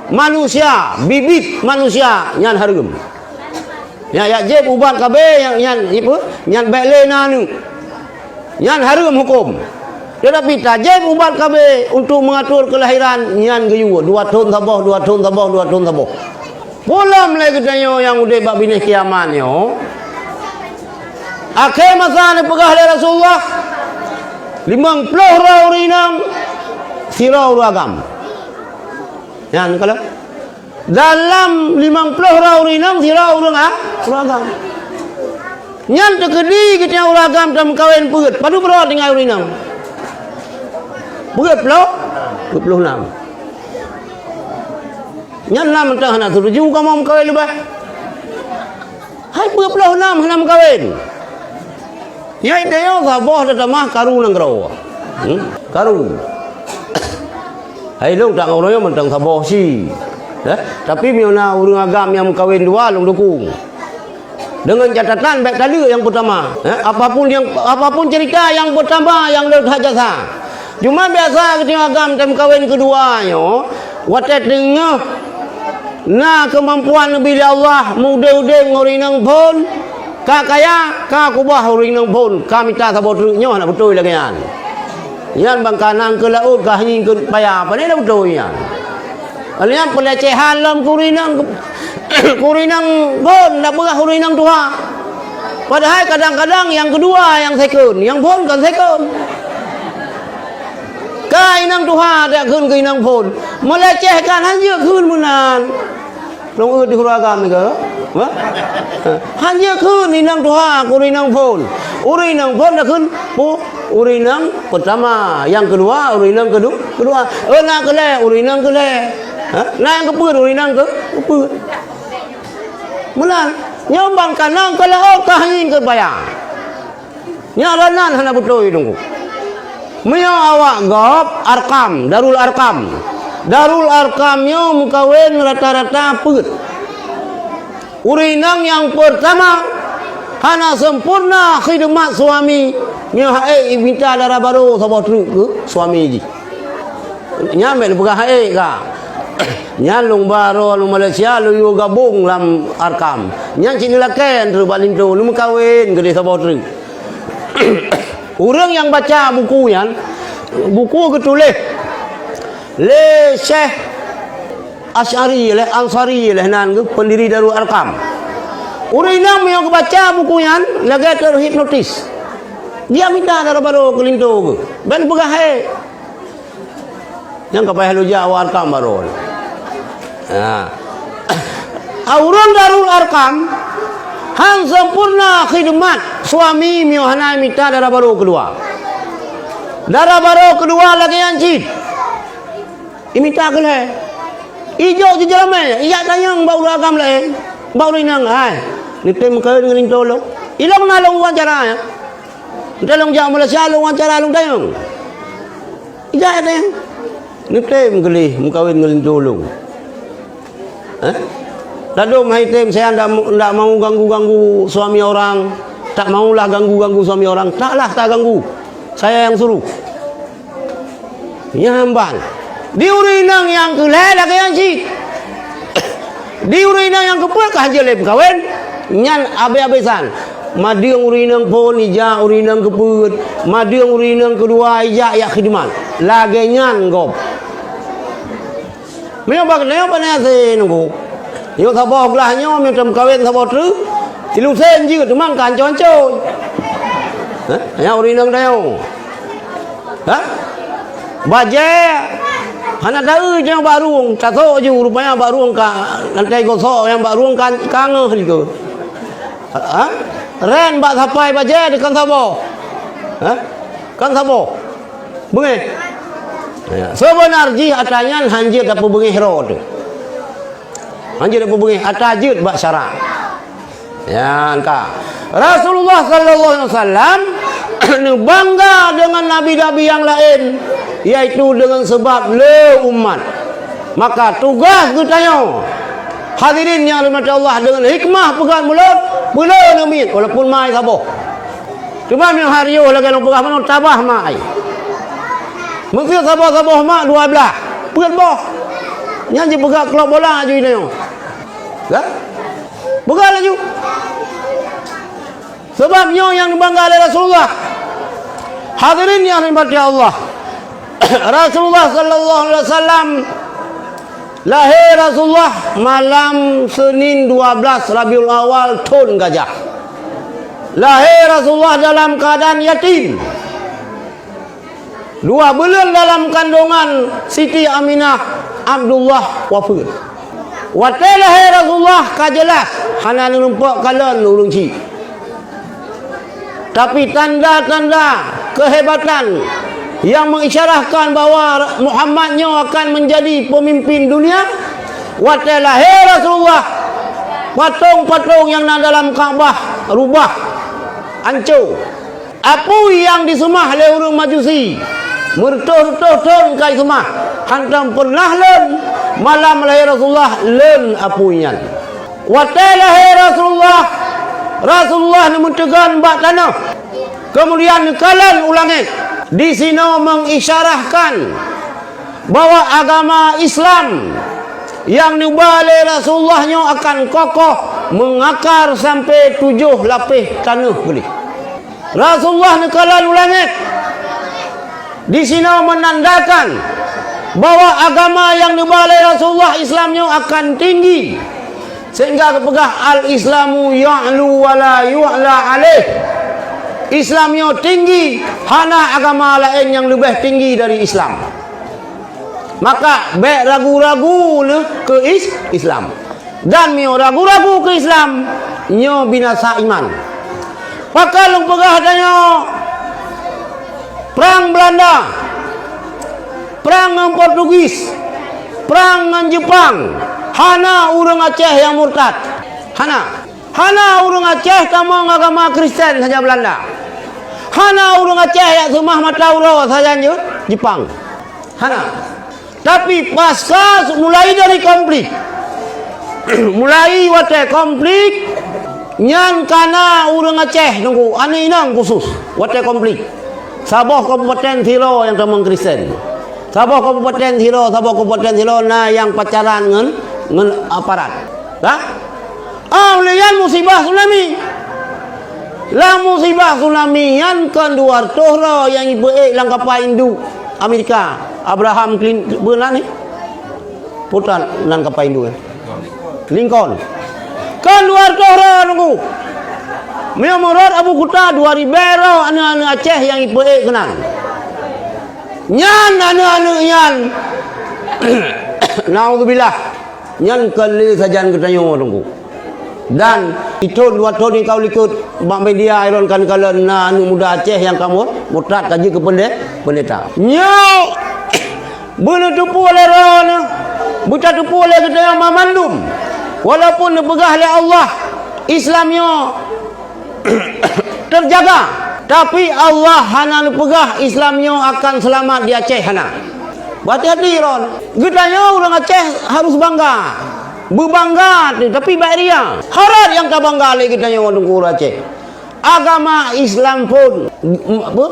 manusia bibit manusia yang hargum ya jeb ubat KB yang yang bailena nu yang hargum hukum tetapi tajib ubat KB untuk mengatur kelahiran yang giyu 2 tahun tabah 2 tahun tabah 2 tahun tabah pulang lagi katanya yang udah bab bini kiamat yo akhir masa ni pegah oleh Rasulullah 50 raurinang sirau ragam ya kalau dalam 50 raurinang sirau ragam nyan tekedi kita uragam dalam kawin peut padu berapa tinggal urinang peut 26 nyan lam entah nak tuju kamu kawin lebah hai 26 henam kawin ya dia sabah datamah karu nang gero karu hai long tak ngoroyo mentang sabah si tapi miona urang agam yang kawin dua long dukung dengan catatan baik tadi yang pertama apapun cerita yang pertama yang dah jasa cuma biasa ketika agam dan kawin keduanya watet dengar na kemampuan bila Allah mudah-mudah ngorinang pun ka kaya ka kubah ngorinang pun kami tak sabotnya nak betul lagi yan bang kanang ke laut ka hingin ke payah apa ni dah betul yan alian pelecehan lam kurinang pun nak berah kurinang tua padahal kadang-kadang yang kedua yang second yang pun kan second kainang tuha tak kun kainang pun melecehkan hanya kun munan long di huragam ke hanya kun inang tuha kurinang pun urinang pun tak kun urinang pertama yang kedua urinang kedua nak kele urinang kele nah yang keput urinang keput mulan nyombang kanang kalau kahing ke bayang nyaranan hana betul itu Mio awak gop arkam darul arkamnya mukawin rata-rata put urinang yang pertama hana sempurna khidmat suami nya minta darah baru sabah truk ke suami ji nya men pegah ka nya long baro lu Malaysia lu gabung lam arkam nya cini laken tu baling tu lu mukawin gede sabah truk Orang yang baca buku yang buku ketulis le Syekh Asy'ari le Ansari le nan ke pendiri Darul Arqam. Orang yang baca buku yang lagi terhipnotis. Dia minta darah baru kelinto ke. Ben pegah hai. Yang kapal lu Jawa Arqam baru. Orang Darul Arqam hang sempurna khidmat suami miohana minta darah baru kedua. Darah baru kedua lagi ancit. Minta ke le. Ijo je jalan iya tayang bau agam le. Bau rinang ai. Ni tem ke dengan tolo. Ilong na long wawancara ya. Dalong jam Malaysia long wawancara long tayang. Iya tayang. Ni tem geli mukawin ngelin tolo. Lalu mai tem saya ndak mau ganggu-ganggu suami orang. Tak maulah ganggu-ganggu suami orang. Taklah tak ganggu. Saya yang suruh. Nyambang. Di urinang yang keleh lagi yang si. Di urinang yang kepul kah je lep kawen. Nyan abe-abesan. Madiang urinang pun ija urinang kepul. Madiang urinang kedua ija ya khidmat. Lagi nyan gop. Memang bagusnya apa ni asyik nunggu. Yang sabah gelahnya macam kawen sabah tu. Tilu sen je tu mang kancon-kancon. Yang urinang dah yo. Baje hana tahu yang barung tato je rupanya barung ka lantai gosok yang barung kan kangen gitu. Ren bak sapai baje dekan sabo. Kan sabo. Bengi. Sebenarnya atanya hanjir dapat bengi hero tu. Hanjir dapat bengi atajud bak syarak. Ya angka. Rasulullah sallallahu alaihi wasallam bangga dengan nabi-nabi yang lain, yaitu dengan sebab le umat. Maka tugas kita hadirin yang dirahmati Allah dengan hikmah pegang mulut boleh nabi walaupun mai saboh. Cuma yang hariu lagi nak pegang mana tabah mai. Mesti saboh-saboh mak 12. Pegang boh. Yang je pegang kelab bola je ini. Ya? Pegang laju. Sebabnya yang dibangga oleh Rasulullah. Hadirin yang dirahmati Allah. Rasulullah sallallahu alaihi wasallam lahir Rasulullah malam Senin 12 Rabiul Awal tahun Gajah. Lahir Rasulullah dalam keadaan yatim. 2 bulan dalam kandungan Siti Aminah Abdullah wafat. Waktu lahir Rasulullah kajelas hana nampak kalan ulung ci. Tapi tanda-tanda kehebatan yang mengisyarahkan bahawa Muhammadnya akan menjadi pemimpin dunia. Waktu lahir Rasulullah, patung-patung yang ada dalam Kaabah rubah, hancur. Apa yang disemah oleh orang Majusi, mertuh-tuh kai semah. Hantam pernah len malam lahir Rasulullah len apunya. Waktu lahir Rasulullah mentegan bak tanah. Kemudian kalan ulangi. Di sini mengisyarahkan bahawa agama Islam yang diubah Rasulullahnya akan kokoh mengakar sampai 7 lapis tanah beli. Rasulullah kalan ulangi. Di sini menandakan bahawa agama yang diubah Rasulullah Islamnya akan tinggi. Sehingga kepegah al-Islamu ya'lu wa la yu'la alaih. Islamnya tinggi, hana agama lain yang lebih tinggi dari Islam. Maka baik ragu-ragu ke Islam. Dan mio ragu-ragu ke Islam, nyo binasa iman. Maka long pegah tanya perang Belanda, perang dengan Portugis, perang dengan Jepang. Hana orang Aceh yang murtad. Hana orang Aceh tamang agama Kristen saja Belanda. Hana orang Aceh yang semah mata uro saja Jepang. Hana. Tapi pasca mulai dari konflik. Mulai waktu konflik nyan kana orang Aceh nunggu ane inang khusus waktu konflik. Sabah Kabupaten Tiro yang tamang Kristen. Sabah Kabupaten Tiro na yang pacaran dengan aparat. Dah? Melihat musibah tsunami. La musibah tsunami yang keluar tohra yang ibu lang kapal Hindu Amerika Abraham Lincoln ni putra nan kapal Hindu Lincoln keluar tohra nunggu Murad Abu Kuta 2000 anak-anak Aceh yang ibu kenal nyan anak-anak nyan naudzubillah nyan kali sajan ketanyo nunggu dan itu dua tahun kau ikut bang media iron kan kalau anu muda Aceh yang kamu mutrat kaji ke pendeta nyo boleh tupu oleh roh buta tupu oleh kita yang mamandum walaupun dipegah oleh Allah Islamnya terjaga tapi Allah hana dipegah Islamnya akan selamat di Aceh hana hati-hati ron kita orang Aceh harus bangga berbangga tapi baik dia harap yang tak bangga lagi kita yang orang Aceh agama Islam pun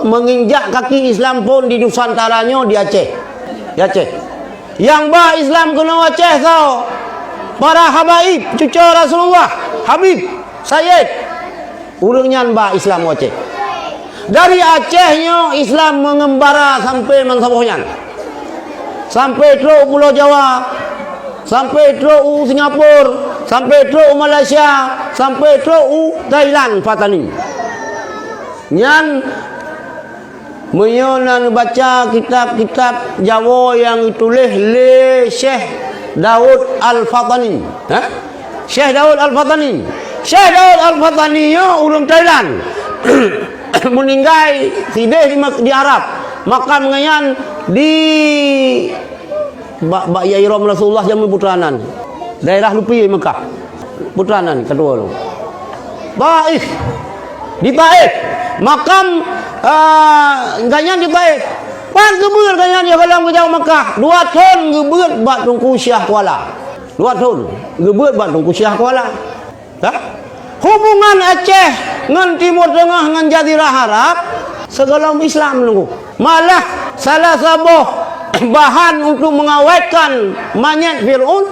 menginjak kaki Islam pun di Nusantaranya di Aceh yang bah Islam kena Aceh tau para habaib cucu Rasulullah Habib Sayyid urangnya bah Islam Aceh dari Acehnya Islam mengembara sampai mensabohnya sampai ke Pulau Jawa sampai ke Singapura, sampai ke Malaysia, sampai ke Thailand Fatani. Nyan menyonan baca kitab-kitab Jawa yang ditulis oleh Syekh Daud Al-Fatani. Syekh Daud Al-Fatani. Syekh Daud Al-Fatani orang Thailand. Meninggal sideh di Arab. Makam ngayan di Bak Yai Rom Rasulullah jamu putranan. Daerah Lupi Mekah. Putranan kedua lu. Baik. Di Taif. Makam ganyan di Taif. Pan gebeur ganyan di halam ke jauh Mekah. 2 tahun gebeur bak tungku Syah Kuala. 2 tahun gebeur bak tungku Syah Kuala. Hubungan Aceh dengan Timur Tengah dengan Jazirah Arab segala Islam nunggu. Malah salah sabuh bahan untuk mengawetkan manyet Fir'aun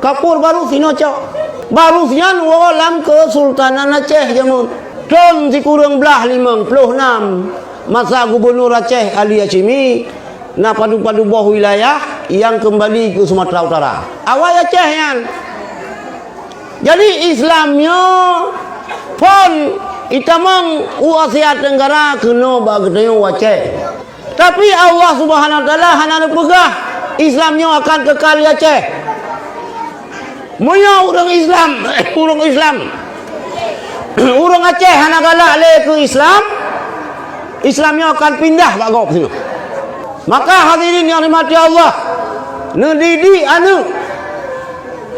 kapur baru sinoco baru sian walam Kesultanan Aceh jamun tahun si kurang belah 56 masa Gubernur Aceh Ali Hashimi na padu-padu bawah wilayah yang kembali ke Sumatera Utara awal Aceh yang jadi Islamnya pun itamang Asia Tenggara kena bagedeo Aceh. Tapi Allah Subhanahu wa taala hana pegah Islamnya akan kekal di Aceh. Moyo orang Islam, orang Aceh hana galak le ke Islam, Islamnya akan pindah Pak Gop sini. Maka hadirin yang dimati Allah, nedidi anu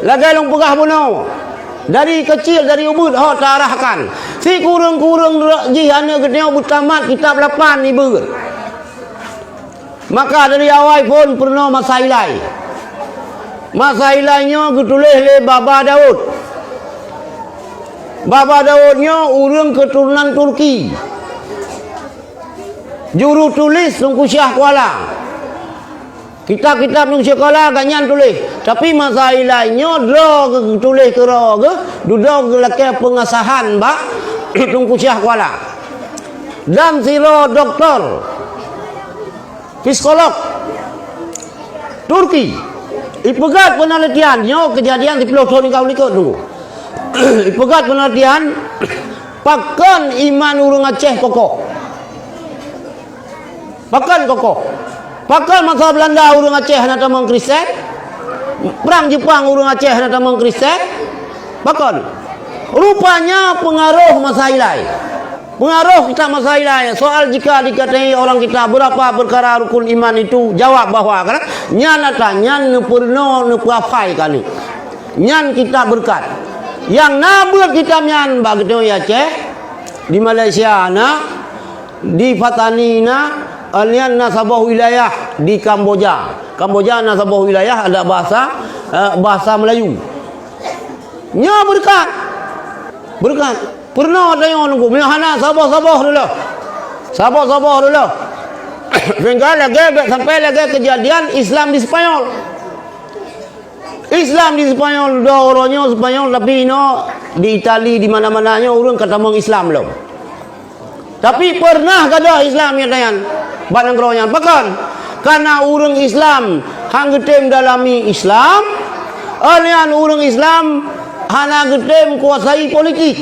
lagai long pegah buno. Dari kecil dari ubud ho tarahkan. Si kurang-kurang jihana gedenya butamat kitab 8 ni ber. Maka dari awal pun pernah masailai. Masailainya ditulis oleh Baba Daud. Baba Daudnya urang keturunan Turki. Juru tulis Tungku Syah Kuala. Kitab-kitab Tungku Syah Kuala ganyan tulis. Tapi masailainya do tulis ke ro ke duduk laki pengasahan ba Tungku Syah Kuala. Dan siro doktor psikolog Turki ipegat penelitiannya kejadian di Pulau Toni kau likut dulu ipegat penelitian pakan iman urang Aceh kokoh pakan masa Belanda urang Aceh hana tamang Kristen perang Jepang urang Aceh hana tamang Kristen pakan rupanya pengaruh masailai pengaruh kita masalah soal jika dikatai orang kita berapa perkara rukun iman itu jawab bahwa kan nyan nyan nepurno nepuafai kan nyan kita berkat yang nabur kita nyan bagdo ya Aceh di Malaysia na di Fatani na alian nasabah wilayah di Kamboja nasabah wilayah ada bahasa Melayu nya berkat pernah ada yang nunggu hana sabar dulu sehingga sampai lagi kejadian Islam di Spanyol orangnya Spanyol tapi di Itali di mana-mananya orang kata meng Islam loh Tapi pernah kada Islam yang dayan batang keroyan pakan karena orang Islam hang getem dalami Islam, alian orang Islam hana getem kuasai politik.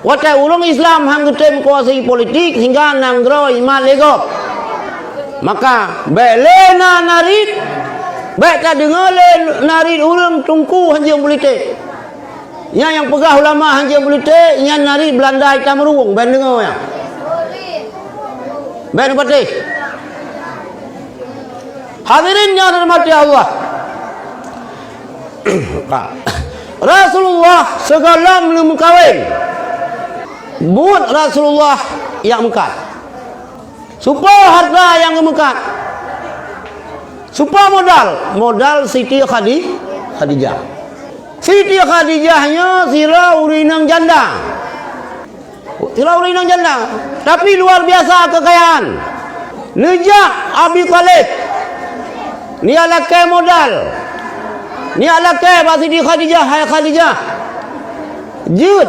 Watai orang Islam hang getem kuasai politik hingga nanggro iman legop. Maka belena narit, baik tak dengar narit orang tungku hanjang politik. Yang pegah ulama hanjang politik, yang narit Belanda hitam ruang, ben dengar ya. Ben patih. Hadirin yang dirahmati Allah. Rasulullah segala belum kawin. Buat Rasulullah yang mekat. Supaya harta yang mekat. Supaya modal Siti Khadijah. Siti Khadijahnya sira urinang janda. Tapi luar biasa kekayaan. Nejak Abi Talib. Ni alakai modal. Ni alakai Siti Khadijah. Hai Khadijah. Jut.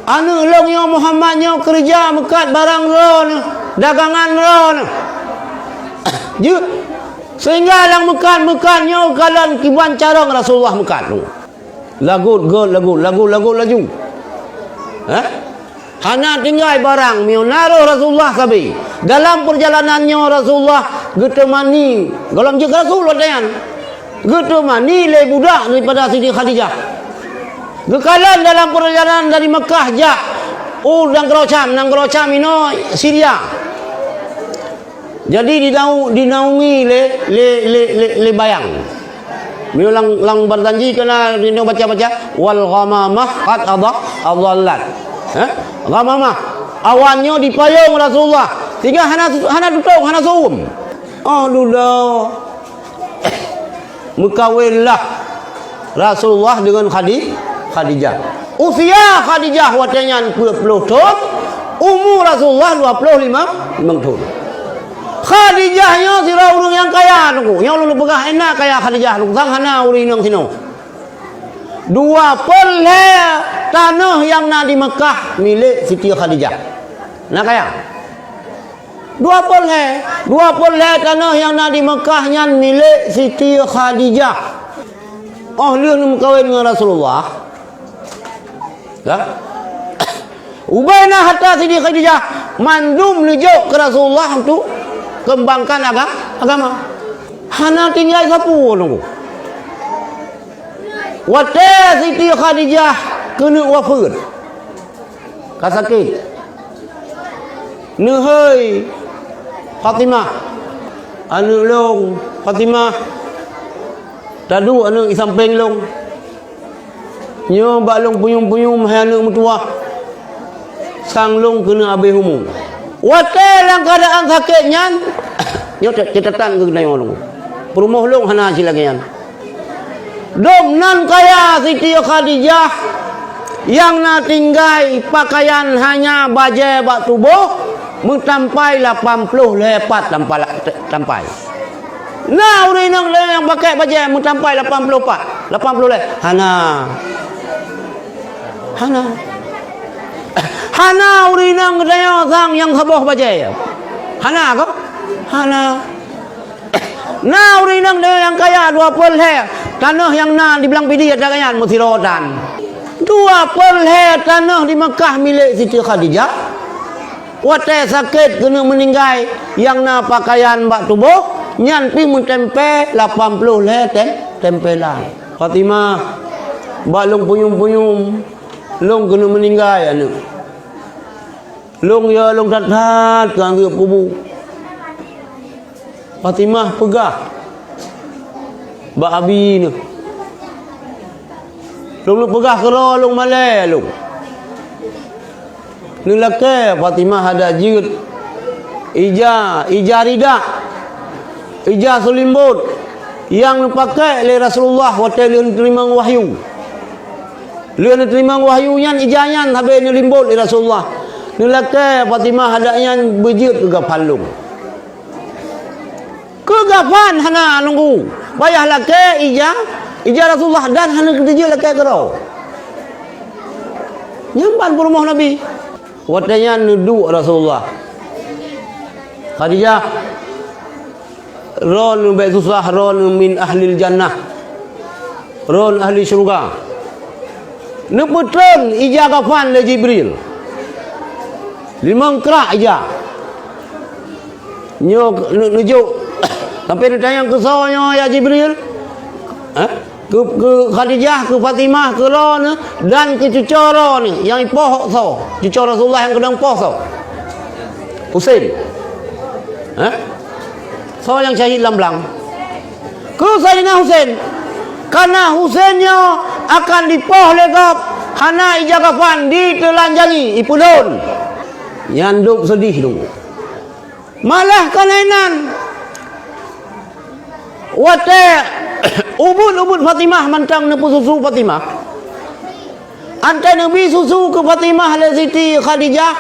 Anu longnya Muhammadnya kerja mekat barang ron. Dagangan ron. Jut. Sehingga lang mekat-mekatnya kalan kiban carang Rasulullah mekat tu. Lagu laju. Hana tinggal barang mionaro Rasulullah sabi. Dalam perjalanannya Rasulullah getemani golong jika Rasulullah dayan. Getemani le budak daripada Siti Khadijah. Gekalan dalam perjalanan dari Mekah jak nang Gerocam ino Syria. Jadi dinaungi le bayang. Mio lang berjanji kena dino baca-baca wal ghamamah qad adallat. Ghamamah awannya dipayung Rasulullah sehingga hana tutung hana saum. Alhamdulillah. Mekawinlah Rasulullah dengan Khadijah. Usia Khadijah watanya 20 tahun, umur Rasulullah 25 tahun. Khadijahnya sira urang yang kaya nunggu. Yang lu pegah enak kaya Khadijah nunggu sang hana urinang sino. 20 tanah yang nak di Mekah milik Siti Khadijah. Nak kaya? 20 tanah yang nak di Mekah yang milik Siti Khadijah. Oh, dia nak kahwin dengan Rasulullah. Ya? Ubaina hatta Siti Khadijah mandum nujuk ke Rasulullah untuk kembangkan agama. Hana tinggal sapu nunggu. Wate Siti Khadijah kena wafat. Kasakit. Nuhai Fatimah. Anu long Fatimah. Tadu anu isamping long. Nyo balong puyung-puyung hai anu mutua. Sang long kena habis umum. Wate lang keadaan sakitnya. Nyo catatan ke kena long. Perumah long hana silagian. Dom nan kaya Siti Khadijah yang nak tinggal pakaian hanya baju bak tubuh mentampai 80 lepat tampai. Nah urinang yang pakai baju mentampai 80 le. Hana urinang dia sang yang sabah baju. Hana ko? Hana. Nah urinang dia yang kaya 20 le. Tanah yang nak dibilang pidi ada kanyan musirotan. 20 tanah di Mekah milik Siti Khadijah. Wate sakit kena meninggal yang nak pakaian bak tubuh nyan pi mentempe 80 tempelan. Fatimah balong puyung-puyung long kena meninggal anu. Long tat kang kubu. Fatimah pegah Bak Abi ni. Long pegah kera long malai long. Ni laki Fatimah ada jid. Ija rida. Ija selimbut yang dipakai oleh Rasulullah waktu dia terima wahyu. Dia terima wahyu yang ijanyan habis ni limbut oleh Rasulullah. Ni laki Fatimah ada yang berjid ke palung. Kegafan hana nunggu. Bayah laki ija Rasulullah dan hana kerja laki kerau. Nyampan rumah Nabi. watanya nuduk Rasulullah. Khadijah, ron baik susah, ron min ahli jannah, ron ahli syurga. Neputron ija kafan le Jibril. Limang kerak ija. Nujuk. Sampai ditanya ke soalnya ya Jibril. Ke Khadijah, ke Fatimah, ke Ron dan ke cucu Ron ni yang ipoh so, cucu Rasulullah yang kedang poh so. Husain. So yang syahid lamlang. Ke Sayyidina Husain. Karena Husainnya akan dipoh legap hana ijagafan ditelanjangi ipulun. Nyanduk sedih dulu. Malah kanainan wate ubud Fatimah mantang nepu susu Fatimah. Antai Nabi susu ke Fatimah le Siti Khadijah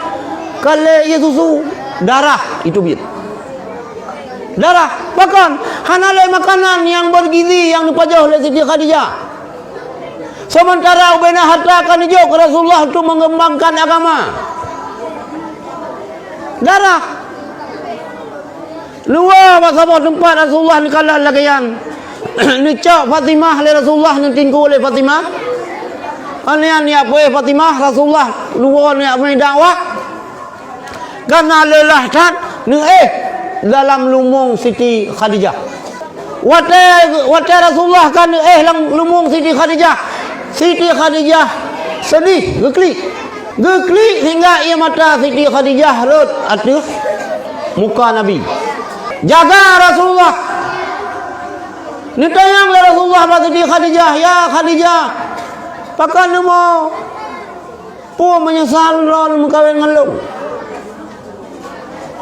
kale ia susu darah itu bit. Darah bahkan hanale makanan yang bergizi yang dipajah oleh Siti Khadijah. Sementara ubena harta akan hijau ke Rasulullah untuk mengembangkan agama. Darah luar pasal tempat Rasulullah ni kalah lagian. Ni cak Fatimah le Rasulullah ni tingku oleh Fatimah. Anian ni apa Fatimah Rasulullah luar ni apa dakwah. Karena lelah tat ni dalam lumung Siti Khadijah. Wate Rasulullah kan lang lumung Siti Khadijah. Siti Khadijah sedih, geklik hingga ia mata Siti Khadijah lut atas muka Nabi. Jaga Rasulullah. Ni tayang le Rasulullah pada Siti Khadijah, ya Khadijah. Pakan mau pu menyesal ron mengkawin ngelung.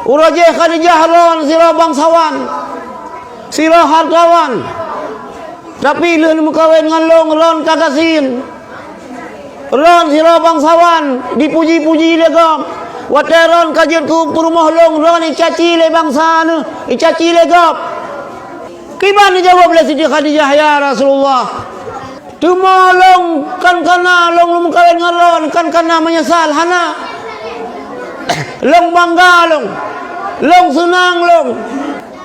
Uraje Khadijah ron sira bangsawan. Sira hartawan. Tapi leun mengkawin ngelung ron kagasin. Ron sira bangsawan dipuji-puji legam. Wateron kajian ku rumah long ron icaci le bangsa nu, icaci le gap. Kiban dijawab oleh Siti Khadijah, ya Rasulullah. Cuma long kan kana long mengkawin ngelon kan kana menyesal hana. Long bangga long senang long.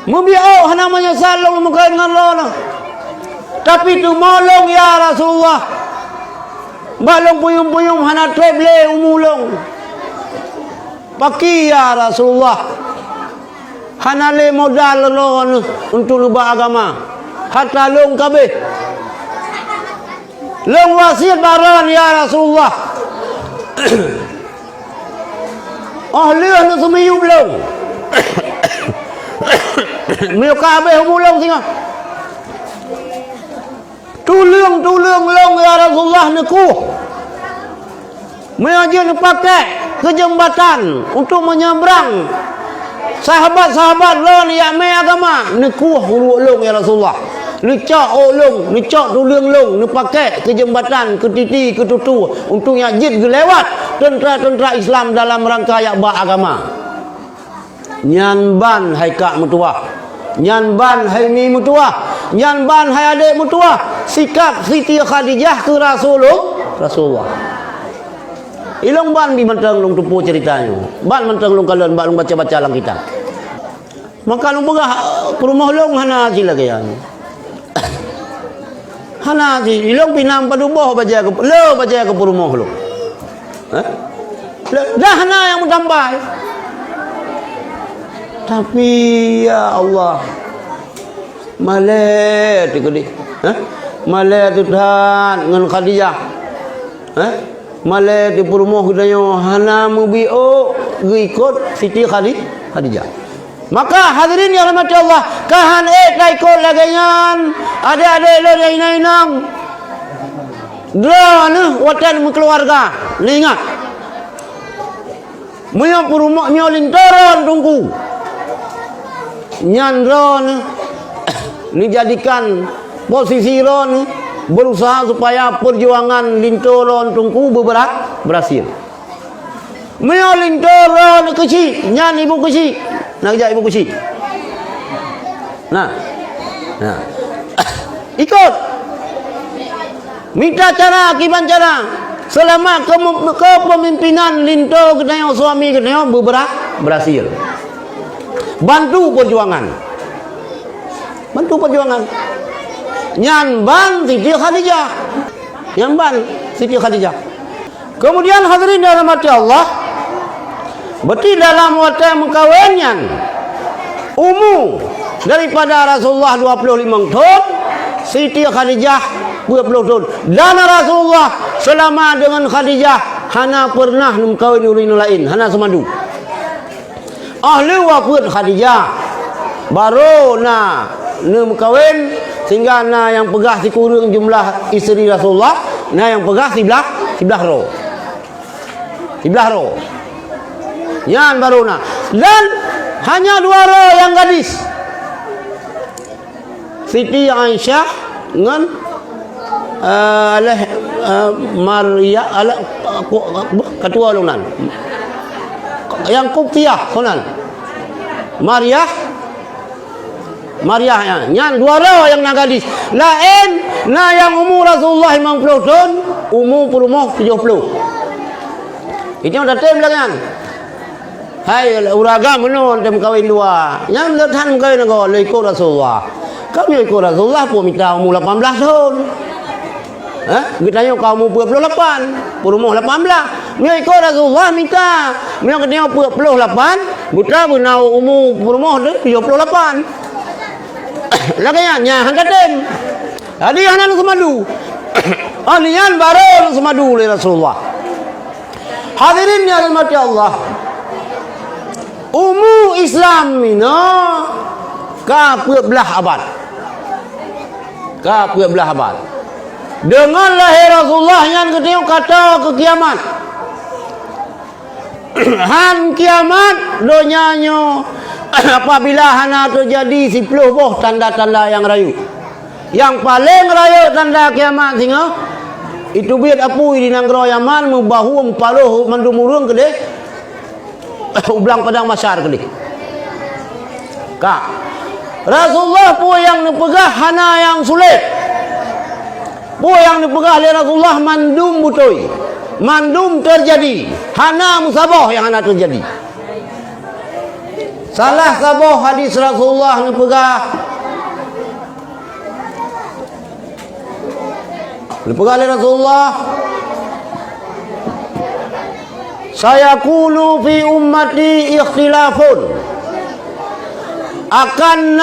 Mubiau hana menyesal long mengkawin ngelon. Tapi tu molong ya Rasulullah. Balong puyum-puyum hana treble umulong. Paki ya Rasulullah. Hana le modal lon untuk lubah agama. Hatta long kabeh. Long wasiat baran ya Rasulullah. Oh liah nak semiyup long. Miu kabeh umulong singa. Tulung long ya Rasulullah neku. Mengajian pakai ke jembatan untuk menyeberang sahabat-sahabat lon yang mai agama neku hulu long ya Rasulullah. Ni cak long, ni cak tulung long, ni pakai ke jembatan, ke titi, ke tutu untuk yang jid lewat tentera-tentera Islam dalam rangka yak ba agama. Nyan ban hai kak mutua. Nyan ban hai mi mutua. Nyan ban hai adik mutua. Sikap Siti Khadijah ke Rasulullah. Ilong ban di mentang long tupu ceritanya. Ban mentang long kalian ban long baca-baca lang kita. Maka long begah rumah long hana sila kaya. Hana si ilong pinang paduboh baca ke rumah long. Dah hana yang mutambah. Tapi ya Allah. Malai tu kedi. Malai tu Tuhan dengan Khadijah. Malai di rumah kita hana mubio ikut Siti Khadijah. Maka hadirin yang rahmati Allah, kahan ikut lagian ada-ada le inang. Drone watan keluarga. Ni ingat. Muya rumah nya lintaran tunggu. Nyandron ni jadikan posisi ron berusaha supaya perjuangan lintoron tungku berhasil. Meo lintoron kecil, nyan ibu kecil, nak ajak ibu kecil. Nah, ikut. Minta cara, kiban cara. selama kepemimpinan linto kenanya suami kenanya berhasil. Bantu perjuangan. Nyan ban Siti Khadijah. Kemudian hadirin dalam hati Allah, berarti dalam waktu mengkawinnya umur daripada Rasulullah 25 tahun, Siti Khadijah 20 tahun. Dan Rasulullah selama dengan Khadijah hana pernah mengkawin urin lain, hana semadu. Ahli wafat Khadijah baru mengkawin, sehingga yang pegah si kurung jumlah isteri Rasulullah, yang pegah sebelah roh. Yan baru dan hanya 2 roh yang gadis. Siti Aisyah dengan Maria ketua lunan. Yang Qibtiyah konan. Maria yang 2 roh yang gadis. Lain yang umur Rasulullah 50 tahun, umur perumah 70. Itu dah tem lah kan. Hai uraga menon tem kawin 2. Yang letan kawin ko le ikut Rasulullah. Kami ikut Rasulullah pun minta umur 18 tahun. Kita tanya kamu 28, perumah 18. Dia ikut Rasulullah minta. Dia kena 28, buta benau umur perumah 78. Laganya hang katem. Tadi hanan semadu. Alian baru semadu oleh Rasulullah. Hadirin yang dirahmati Allah. Umur Islam ini ka 14 abad. Dengan lahir Rasulullah yang ketemu kata ke kiamat. Han kiamat donyanya apabila hana terjadi 10 boh tanda-tanda yang rayu. Yang paling rayu tanda kiamat singa itu biar apu di nanggro Yaman mubahu mupaluh mandumurung gede ublang padang masyar gede. Kak Rasulullah pun yang dipegah hana yang sulit. Pun yang dipegah oleh Rasulullah mandum butoi. Mandum terjadi. Hana musabah yang hana terjadi. Salah sabah hadis Rasulullah dipegah. Dipegah oleh Rasulullah. Sayakunu fi ummati ikhtilafun. Akan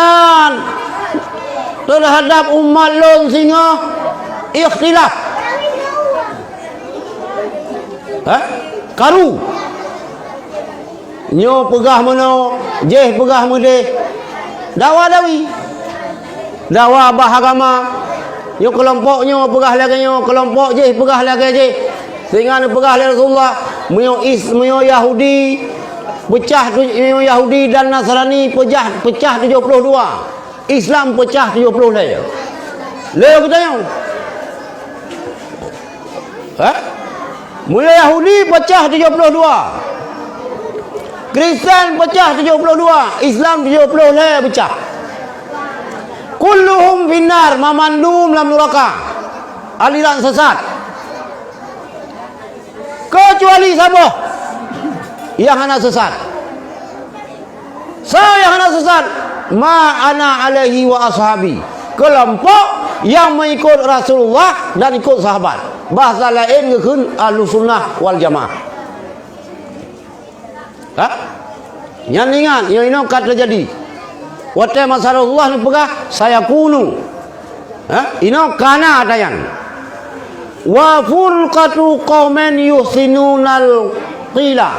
terhadap umat lon singa ikhtilaf. Karu. Nyo pegah mano, jeh pegah mude. Dawa dawi. Dawa bahagama. Nyo kelompok nyo pegah lagi nyo, kelompok jeh pegah lagi jeh. Sehingga pegah oleh Rasulullah, menyo Yahudi pecah, Yahudi dan Nasrani pecah 72. Islam pecah 70 saja. Leo kita yang mulai Yahudi pecah 72. Kristen pecah 72, Islam 70 lah pecah. Kulluhum finnar, mamandum lam neraka. Aliran sesat. Kecuali sabah yang hana sesat. Saya yang hana sesat, ma ana alaihi wa ashabi. Kelompok yang mengikut Rasulullah dan ikut sahabat. Bahasa lain ngekun Ahlussunnah wal Jamaah. Yang ingat, yang ini kata terjadi. Waktu masa Rasulullah ni pegah, saya kunu. Ini kana atayan. Wa furqatu qauman yuhsinunal qila.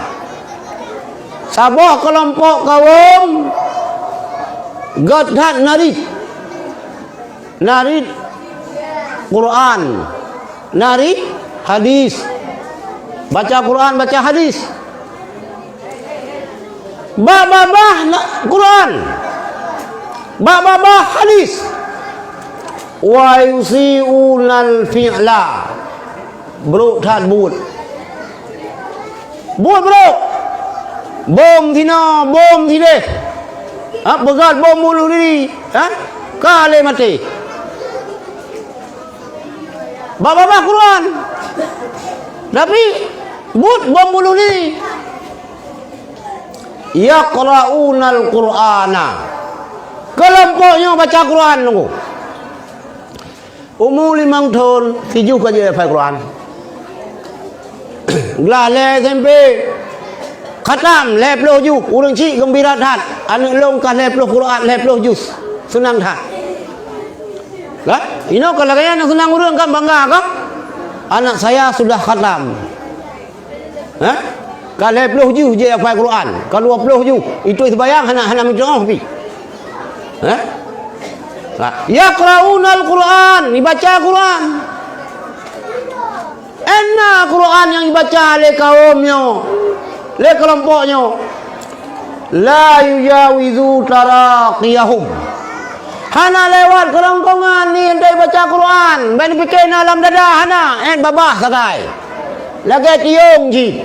Sabah kelompok kaum gadhat narid Quran, narid hadis. Baca Quran, baca hadis. Babah Quran, babah hadis. Wa yusi'unal fi'la. Bro that buat. Buat bro. Bom tina, bom tide. Begat bom bunuh diri. Kale mati. Babah Quran. Tapi but bom bunuh ni. Yaqra'unal Qur'ana. Kelompoknya baca Quran nunggu. Umur 5 tahun, 7 kerja hafal Quran. Gelar SMP. Khatam leploh ju, urang cik gembira that. Anak longkah leploh Quran, leploh juz. Senang that. Lah, ini kalau kaya nak senang urang kan bangga kan? Anak saya sudah khatam. Hah? Kalau 20 juz je hafal Quran, kalau 20 juz itu sembahyang hana minta pi. Hah? Yaqra'unal Quran, dibaca Quran. Enak Quran yang dibaca oleh kaumnya, oleh kelompoknya. La yujawizu taraqiyahum. Hana lewat kerongkongan ni hendak baca Quran, ben fikir dalam dada hana, babah sakai. Lagi tiung ji.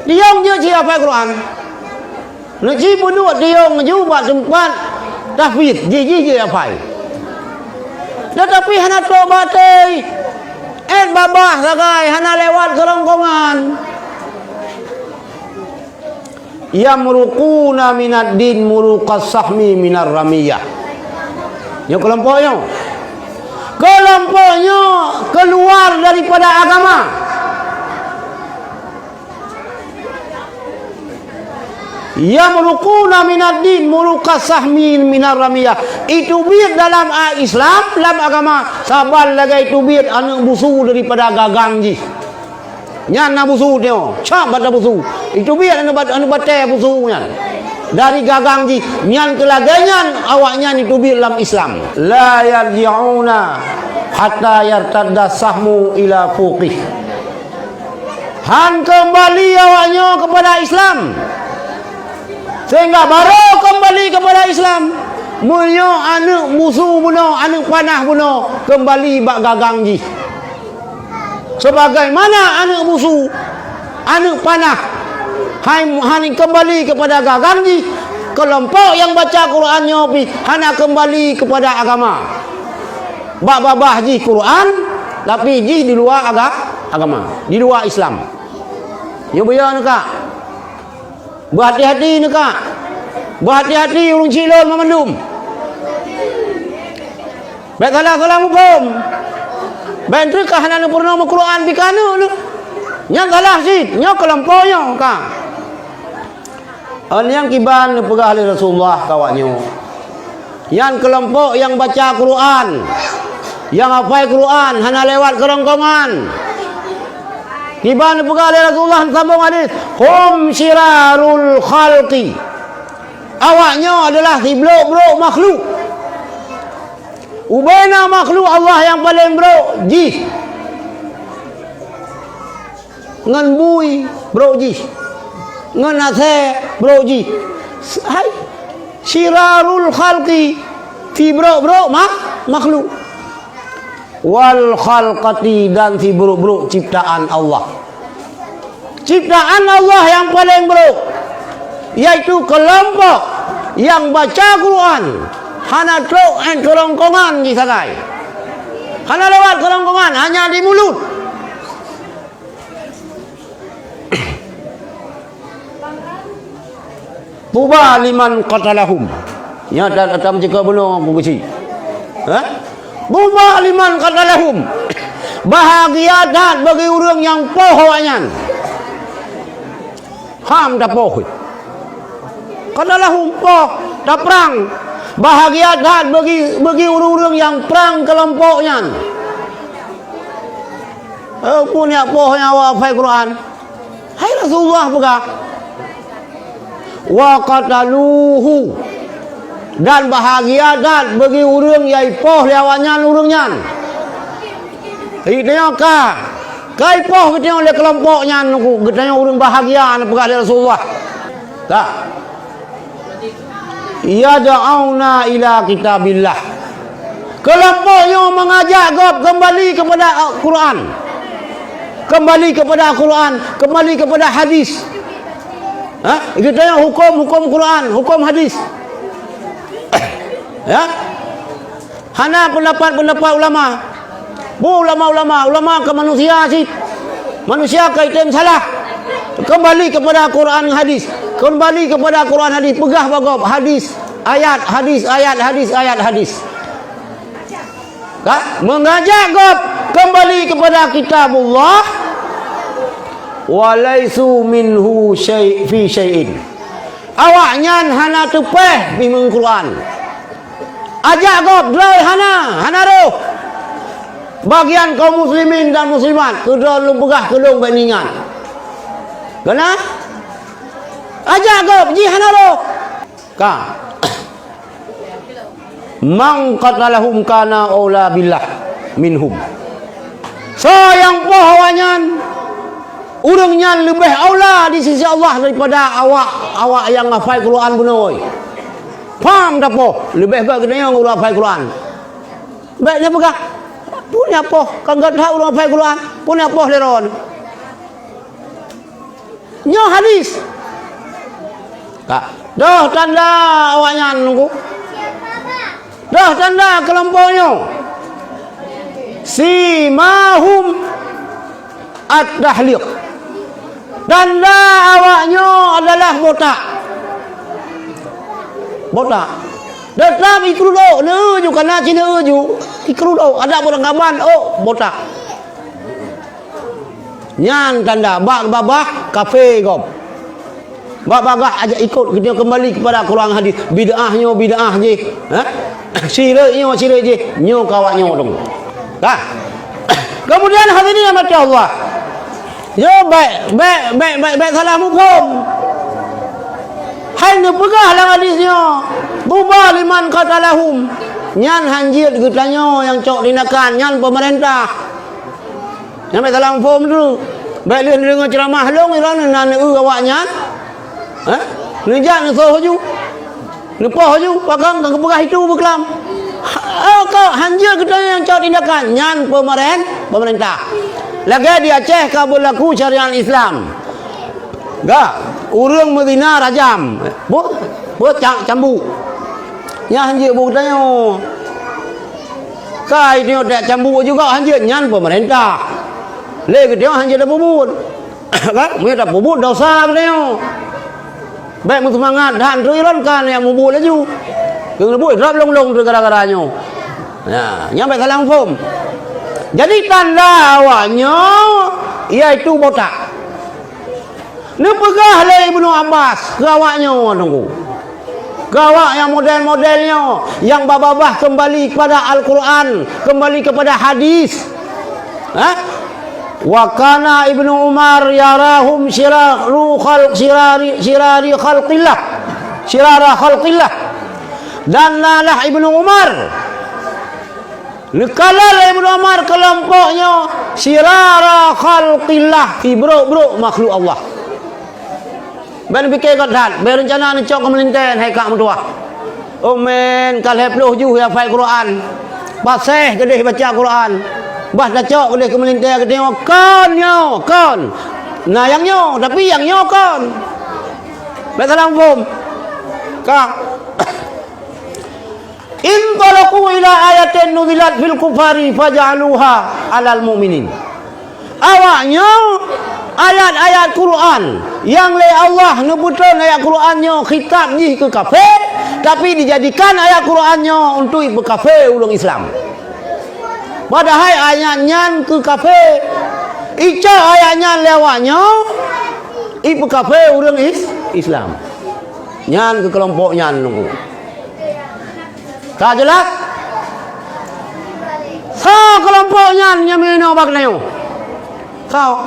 Tiung je ji hafal Quran. Nak ji bunuh tiung ju buat tempat tahfidz, ji hafal. Tetapi hana tobatai. Babah sakai hana lewat kerongkongan. Yamruquna minad din muruqas sahmi minar ramiyah. Yang kelompoknya keluar daripada agama. Yamruquna minad din muruqas sahmi minar ramiyah. Itu bir dalam Islam, dalam agama. Sabar lagi itu bir anak busu daripada gagang ji. Nyan na busu tio, cap bata busu. Itu biar anu bate busu nyan. Dari gagang ji, nyan kelagaian awaknya itu biar dalam Islam. La yarji'una hatta yartadda sahmu ila fuqih. Han kembali awaknya kepada Islam. Sehingga baru kembali kepada Islam. Munyo anak musuh bunuh, anak panah bunuh, kembali bak gagang ji. Sebagaimana anak musuh, anak panah, hanya kembali kepada gagang ji. Kelompok yang baca Qurannya hanya kembali kepada agama. Babah ji Quran, tapi ji di luar agama, di luar Islam. Ya biar nak, berhati-hati nak, berhati-hati urung cilon memandum. Baik salah hukum. Bentukah hana purnama Quran bikana lu. Nya salah sih, nya kelompoknya ka. Yang kiban pegah oleh Rasulullah kawannya. Yang kelompok yang baca Quran, yang hafal Quran hana lewat kerongkongan. Kiban pegah oleh Rasulullah sambung hadis, hum syirarul khalqi. Awaknya adalah si blok-blok makhluk. Ubaina makhluk Allah yang paling bro ji. Ngan bui bro ji. Ngan ase bro ji. Hai syirarul khalqi fi bro makhluk. Wal khalqati dan fi bro ciptaan Allah. Ciptaan Allah yang paling bro, yaitu kelompok yang baca Quran hana truk kerongkongan di sakai. Hana lewat kerongkongan, hanya di mulut. Tuba liman qatalahum. Ya datang jika bunuh aku kecil. Tuba liman qatalahum. Bahagia dan bagi orang yang pohonnya. Ham dah poh. Qatalahum poh dah perang. Bahagia dan bagi orang-orang yang perang kelompoknya. Punya pohnya hafal Quran. Hai Rasulullah pegah. Wa qataluhu. Dan bahagia dan bagi orang yang poh lawannya orangnya. Itu ka. Kai poh kita oleh kelompoknya aku, kita orang bahagia pegah Rasulullah. Tak. Yad'auna ila kitabillah. Kelompok yang mengajak kembali kepada Quran. Kembali kepada Quran, kembali kepada hadis. Kita yang hukum Quran, hukum hadis. Ya. Hana pendapat ulama. Bu ulama ke manusia sih. Manusia kaitan salah. Kembali kepada Quran hadis. Kembali kepada Quran hadis. Pegah bagop hadis, ayat, hadis, ayat, hadis, ayat, hadis. Mengajak gop kembali kepada kitabullah. Walaisu minhu fi syai'in. Awaknya hana tepeh bimbing Quran. Ajak gop drai hana roh. Bagian kaum muslimin dan muslimat kedua lu pegah kelung beningan. Kena? Ajak gop ji hana roh. Ka. Man qatalahum kana aula billah minhum. So yang pohonnya urangnya lebih aula di sisi Allah daripada awak yang hafal Quran bunoi. Faham tak po? Lebih baik kena yang urang hafal Quran. Baiknya pegah. Punya apa? Kagak tahu urang hafal Quran. Punya apa leron? Nyo hadis. Kak, dah tanda awaknya nunggu. Dah tanda kelompoknya. Simahum at-tahliq. Tanda awaknya adalah botak. Botak. Tetap ikru do, ne ju kana cina ju. Ikru do, ada orang kaban, oh botak. Nyan tanda bak babah kafe gop. Bak bagah aja ikut kita kembali kepada Quran hadis. Bid'ahnya bid'ah je. Ha? Syiraknya syirak je. Nyo kawaknya dong. Dah. Kemudian hadirin yang mati Allah. Yo baik salah hukum. Hai ne pegah lah hadisnya. Tuba liman qatalahum. Nyan hanjir getanyo yang cok tindakan nyan pemerintah. Yang baik salah hukum dulu. Baik dia dengar ceramah long iran nan awaknya. Ha? Nejak ne soh ju. Lepas ju pagang ke pegah itu berkelam. Kau hanjir getanyo yang cok tindakan nyan pemerintah. Lagi di Aceh ka berlaku syariat Islam. Gak, urang Medina rajam. Buat cambu. Nya hanjir bu tanya. Kai dia tak cambu juga hanjir nyan pemerintah. Le dia hanjir dah bubut. Kan? Mereka bubut dosa dia. Baik mu semangat dan riron kan yang bubut laju. Keng bubut drop long gara-garanya. Ya, nyampe salam form. Jadi tanda awaknya iaitu botak. Ni pegah le Ibnu Abbas ke awaknya tunggu. Ke awak yang model-modelnya yang babah kembali kepada Al-Quran, kembali kepada hadis. Ha? Wa kana Ibnu Umar yarahum shirari khalqillah. Shirara khalqillah. Dan lalah Ibnu Umar Lekalal Ibnu Umar kelompoknya sirara khalqillah, bro makhluk Allah. Ben fikir kat dat, berencana nak cok kemelinten hai kak mentua. Oh men kal 20 ju ya hafal Quran. Paseh gedeh baca Quran. Bah dah cok gedeh kemelinten gedeh kon yo, kon. Nah yang nyo, tapi yang nyo kon. Betul faham? Kak Intalaku ila ayatin nuzilat fil kufari faja'aluha alal mu'minin. Awaknya ayat-ayat Quran yang le Allah nebutkan ayat Qurannya khitab ni ke kafir, tapi dijadikan ayat Qurannya untuk ibu kafir ulung Islam. Padahal ayatnya ke kafir. Ica ayatnya lewatnya ibu kafir ulung Islam. Nyan ke kelompok nyan nunggu. Tak jelas? So kelompoknya nyamino baknayo. So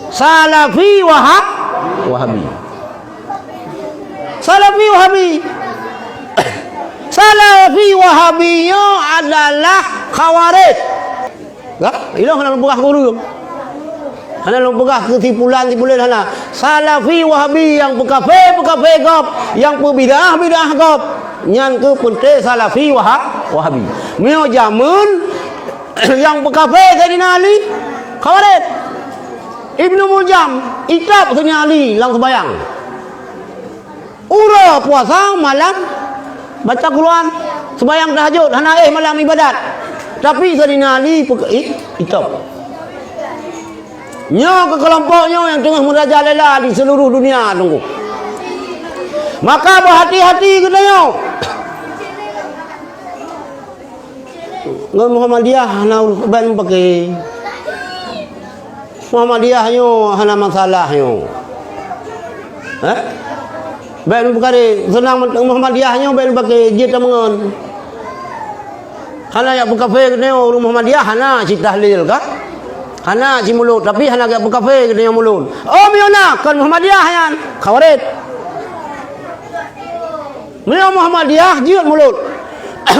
Salafi Wahabi. Salafi Wahabi. Salafi Wahabiyyo adalah Khawarij. Enggak? Ilang nak buka guru. Hana lu pegah ketipulan hana. Salafi Wahabi yang pekafe gop, yang berbidah gop. Nyan ke pente Salafi Wahabi. Mio jamun yang pekafe Sayyidina Ali Khawarij. Ibnu Muljam itab Sayyidina Ali lang sembayang. Ura puasa malam baca Quran, sembayang tahajud, hana malam ibadat. Tapi Sayyidina Ali hitam. Nyo ke kelompoknya yang tengah merajalela di seluruh dunia tunggu. Maka berhati-hati katanya. Ngan Muhammadiyah ban pakai. Muhammadiyah nyo hana masalah nyo. Ban perkara senang Muhammadiyah nyo ban pakai dia temengan. Hana yak berkafe katanya Muhammadiyah hana si tahlil kah? Hana si mulut tapi hana yak berkafe katanya mulut. Oh miona kan Muhammadiyah yan khawarit. Miona Muhammadiyah jiut mulut.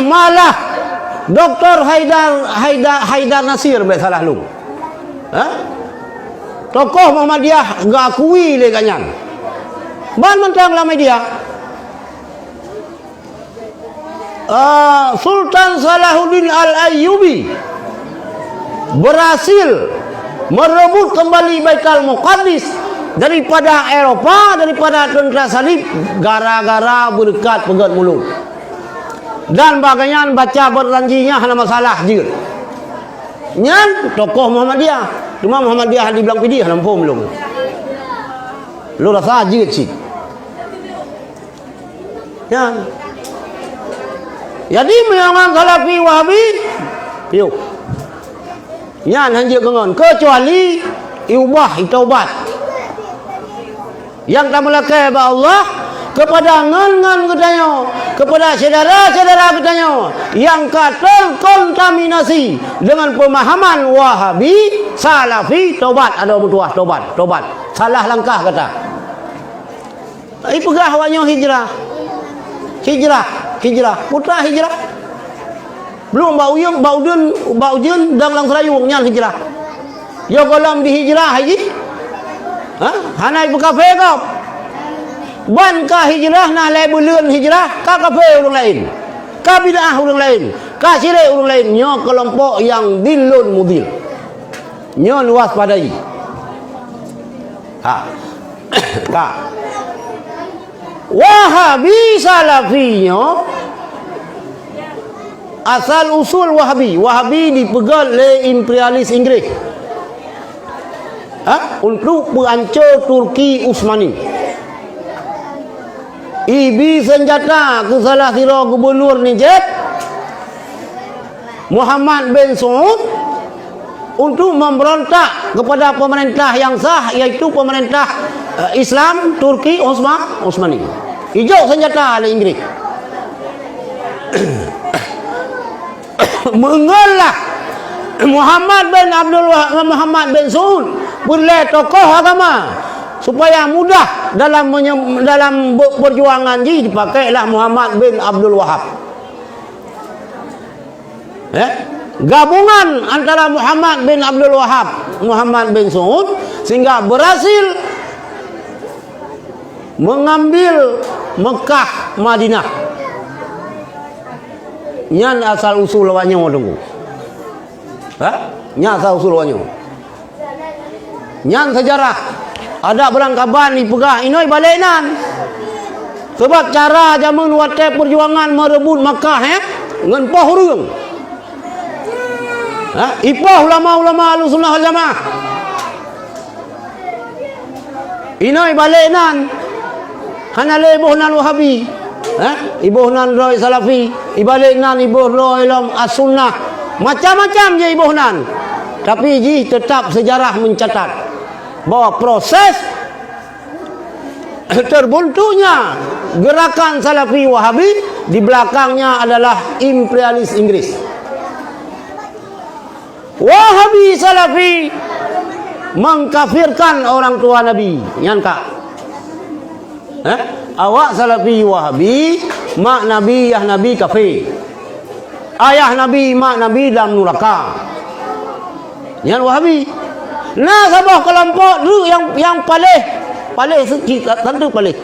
Malah Dr. Haidar Nasir be salah lu. Tokoh Muhammadiyah gak akui le kanyan. Ban mentang la media. Sultan Salahuddin Al-Ayyubi berhasil merebut kembali Baitul Muqaddis daripada Eropa, daripada tentera salib gara-gara berkat pegat mulut. Dan bagian baca berjanjinya hanya masalah je. Nyan tokoh Muhammadiyah. Cuma Muhammadiyah di bilang pidi hanya pun belum. Lu rasa je sih. Nyan. Jadi menyangan Salafi Wahabi, yuk. Nyan hanya kengon kecuali iubah taubat. Yang tak melakai ba Allah kepada ngan katanya, kepada saudara-saudara katanya yang terkontaminasi dengan pemahaman Wahabi, Salafi, taubat ada mutuah taubat. Salah langkah kata. Pegah awaknya hijrah, putra hijrah. Belum baudun dan lang serayung nyan hijrah. Yo kolam di hijrah haji. Hanai berkafe kau. Ban ka hijrah nah lai buleun hijrah ka kafe orang lain. Ka bid'ah orang lain, ka syirik orang lain. Nyo kelompok yang dilun mudil. Nyo luas padai. Wahabi Salafinya asal usul Wahabi dipegang oleh imperialis Inggris untuk menghancur Turki Utsmani. Ibi senjata ke salah sira gubernur Niger Muhammad bin Saud untuk memberontak kepada pemerintah yang sah, iaitu pemerintah Islam Turki Utsmani. Hijau senjata oleh Inggris. Mengalah Muhammad bin Saud boleh tokoh agama supaya mudah dalam perjuangan ji dipakailah Muhammad bin Abdul Wahab. Gabungan antara Muhammad bin Abdul Wahab, Muhammad bin Saud sehingga berhasil mengambil Mekah, Madinah. Nyan asal usul lawannya tunggu. Nyan asal usul lawannya. Nyan sejarah. Ada berangkaban dipegah inoi balenan. Sebab cara zaman waktu perjuangan merebut Mekah ngan poh urang. Ipah ulama-ulama Ahlussunnah wal Jamaah. Inoi balenan. Hanale ibuhnan Wahabi. Ibuhnan Roy Salafi. Ibalenan ibuh Roy As-Sunnah. Macam-macam je ibuhnan. Tapi ji tetap sejarah mencatat bahwa proses terbuntunya gerakan Salafi Wahabi di belakangnya adalah imperialis Inggris. Wahabi Salafi mengkafirkan orang tua Nabi. Nyanka. Awak Salafi Wahabi mak Nabi yah Nabi kafir. Ayah Nabi mak Nabi dalam neraka. Yang Wahabi. Nah sabah kelompok dulu yang paling tentu paling.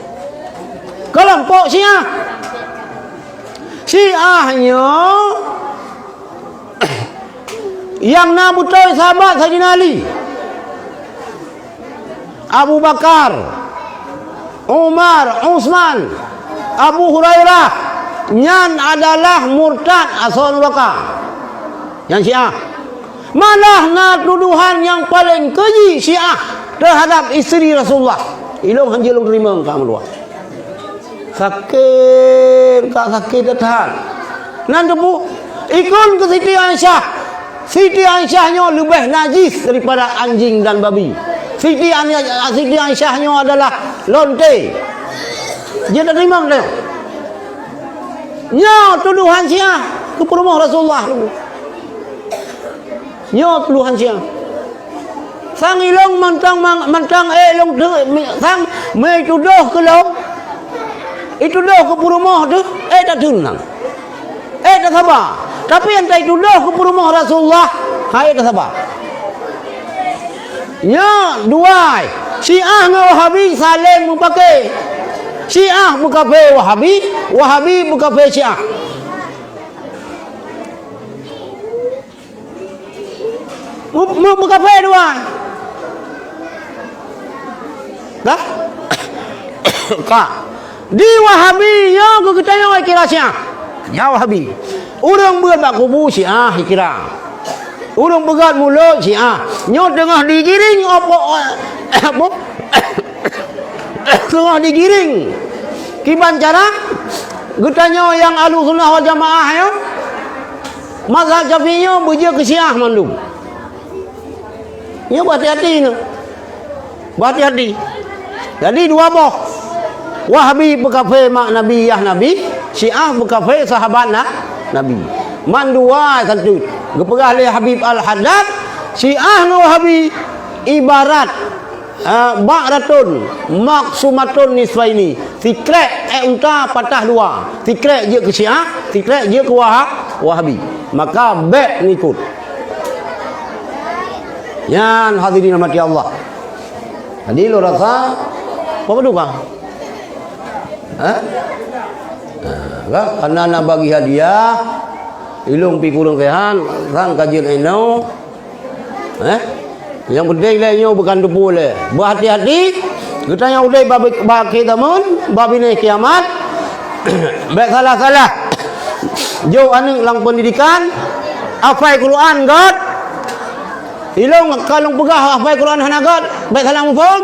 Kelompok Syiah. Syiahnya yang nabutai sahabat Sayyidina Ali, Abu Bakar, Umar, Utsman, Abu Hurairah, nyan adalah murtad asal neraka. Yang Syiah. Malah na tuduhan yang paling keji Syiah terhadap isteri Rasulullah. Ilung hanya ilung terima kat Maluah. Sakit, tak sakit tak tahan. Nan tu ikut ke Siti Aisyah. Siti Aisyahnya lebih najis daripada anjing dan babi. Siti Aisyahnya adalah lonte. Dia tak terima dia. Nya tuduhan Syiah ke rumah Rasulullah tu. Nya tuduhan Syiah. Sang ilong mantang long sang me tuduh ke long. Itu dah ke rumah tu, tak tenang. Tak sabar. Tapi yang tak tuduh ke rumah Rasulullah, hai tak sabar. Ya, dua. Syiah dengan Wahabi saling memakai. Syiah mengkafir Wahabi, Wahabi mengkafir Syiah. Mengkafir dua. Dah? Kak. Di Wahabi ya ke kita yang kira Syiah. Ya Wahabi. Orang buat bak kubu Syiah kira. Orang pegat mulut Syiah. Nyo tengah digiring apa tengah digiring. Kiban cara getanya yang Ahlussunnah wal Jamaah ya. Mazhab Syafi'iynya beja ke Syiah mandum. Ya berhati-hati ni. Berhati-hati. Jadi dua boh. Wahabi berkafir mak Nabi Yah Nabi, Syiah berkafir sahabat Nabi. Mandua satu. Geperah oleh Habib Al-Haddad, Syiah dengan Wahabi ibarat ba'ratun maksumatun nisfaini. Tikrek unta patah dua. Tikrek je ke Syiah, tikrek je ke Wahabi. Maka bet ngikut. Yan hadirin rahmati Allah. Jadi lo rasa apa tu kah? Karena nak bagi hadiah ilung pi kurang sehan sang kajil eno yang penting lainnya bukan depu le berhati-hati kita yang udah bagi tamun babi ni kiamat baik salah-salah jauh anu lang pendidikan hafal Quran god ilung kalau pegah hafal Quran hanagat baik salah mufhum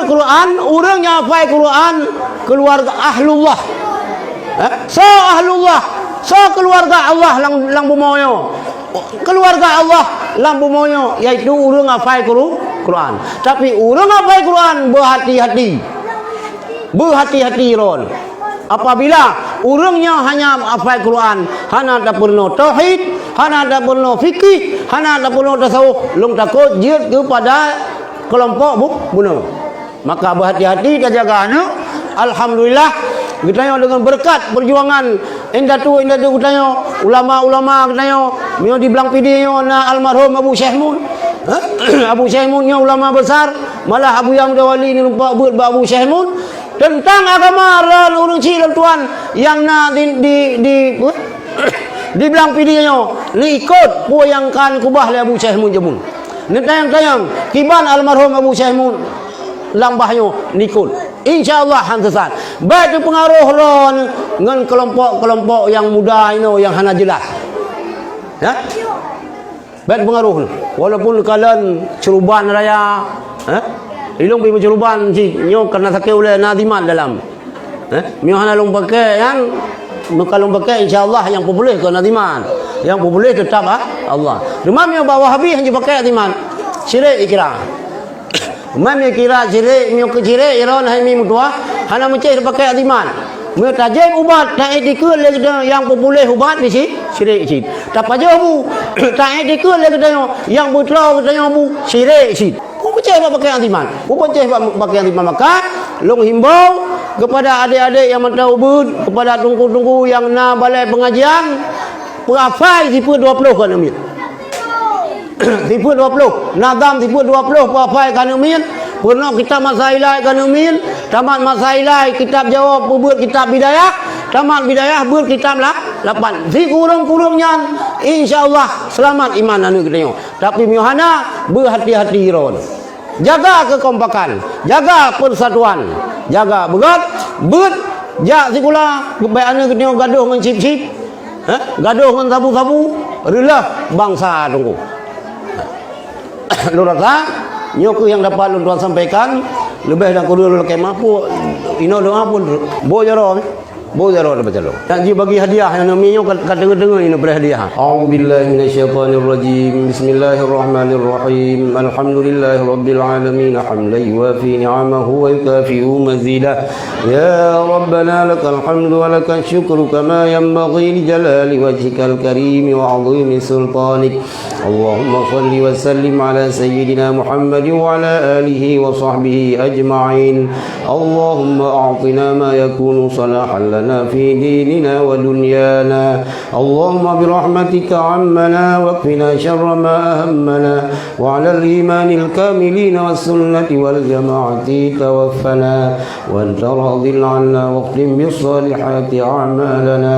Quran orang yang hafal Quran keluarga ahlullah so ahlullah so keluarga Allah lang bumoyo keluarga Allah lang bumoyo iaitu orang hafal Quran tapi orang hafal Quran berhati-hati ron apabila orangnya hanya hafal Quran hana tak perlu tauhid hana tak perlu fikih hana tak perlu tasawuf long takut jiat kepada kelompok bunuh maka berhati-hati dan jaga anak. Alhamdulillah kita dengan berkat perjuangan indatu kita ulama-ulama kita di belang video na almarhum Abu Syekh Mun Abu Syekh Mun ulama besar malah Abu yang Dawali ni lupa buat Abu Syekh Mun tentang agama orang cilam tuan yang na di belang video ni ikut po yang kan kubah le Abu Syekh Mun jamun ni tayang kiban almarhum Abu Syekh Mun lambahnya nikul insyaallah hantasan baik tu pengaruh ron dengan kelompok-kelompok yang muda ini yang hana jelas ya baik pengaruh walaupun kalian ceruban raya ilung pi ceruban si nyo kena sakit oleh nadiman dalam mio hana long pakai yang kalau pakai insyaallah yang populer ke nadiman yang populer tetap Allah rumah mio bawa habis hanya pakai nadiman syirik ikra Mami kira ciri, mio keciri, iron hai mi mutua, hana menceh pakai adiman. Mio tajem ubat, tak etikul lagi yang populer ubat di sini, ciri ciri. Tak aja bu, tak etikul lagi yang butlau katanya bu, ciri ciri. Bu menceh pakai adiman, bu menceh pakai adiman maka long himbau kepada adik-adik yang mentau bud, kepada tunggu-tunggu yang na balai pengajian, perafai tipe 20 kan ambil. Tipe 20 nadam tipe 20 apa kanumin pernah kita masailai kanumin tamat masailai kitab jawab buat kitab bidayah tamat bidayah buat kitab 8 si kurung-kurungnya insyaallah selamat iman anu kita tapi miohana berhati-hati ron jaga kekompakan jaga persatuan jaga begat jak sikula kebaik anu kita gaduh dengan sip-sip gaduh dengan sabu-sabu adalah bangsa tunggu. Lurata, nyoku yang dapat lu tuan sampaikan, lebih dan kudu lu kemah pu, ino doa pun, bojaro baca lo. Dan dia bagi hadiah yang namanya kata dengar ini beri hadiah. A'udzubillahi minasyaitonirrajim. Bismillahirrahmanirrahim. Alhamdulillahirabbil alamin. Hamdan yuwafi ni'amahu wa yukafi'u mazidah. Ya Rabbana lakal hamdu wa lakal syukru kama yanbaghi li jalali wajhikal karim wa 'azimi sultanik. Allahumma shalli wa sallim ala sayyidina Muhammad wa ala alihi wa sahbihi ajma'in. Allahumma a'tina ma yakunu salahan لنا في ديننا ودنيانا اللهم برحمتك عمنا واكفنا شر ما أهمنا وعلى الإيمان الكاملين والسنة والجماعة توفنا وأنت راض عنا واختم بالصالحات أعمالنا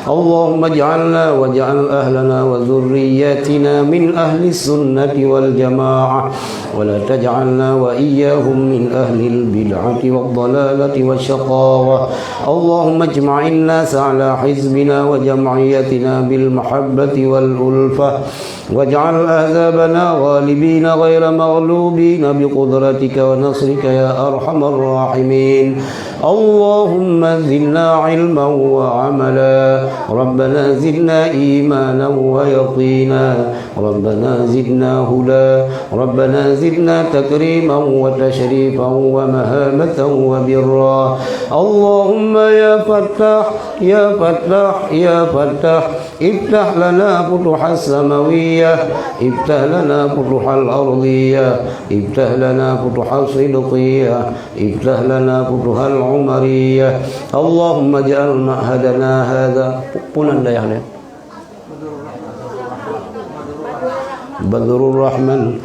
اللهم اجعلنا واجعل أهلنا وذرياتنا من أهل السنة والجماعة ولا تجعلنا وإياهم من أهل البدعة والضلالة والشقاوة اللهم اجمع الناس على حزبنا وجمعيتنا بالمحبة والألفة واجعل أحزابنا غالبين غير مغلوبين بقدرتك ونصرك يا أرحم الراحمين اللهم زدنا علما وعملا ربنا زدنا إيمانا ويقينا ربنا زدنا هدى ربنا زدنا تكريما وتشريفا ومهابة وبرا اللهم يا فتاح يا فتاح يا فتاح افتح لنا فتوح السماوية افتح لنا فتوح الأرضية افتح لنا فتوح الصدقية افتح لنا فتوح العمرية اللهم اجعل معهدنا هذا بدر الرحمن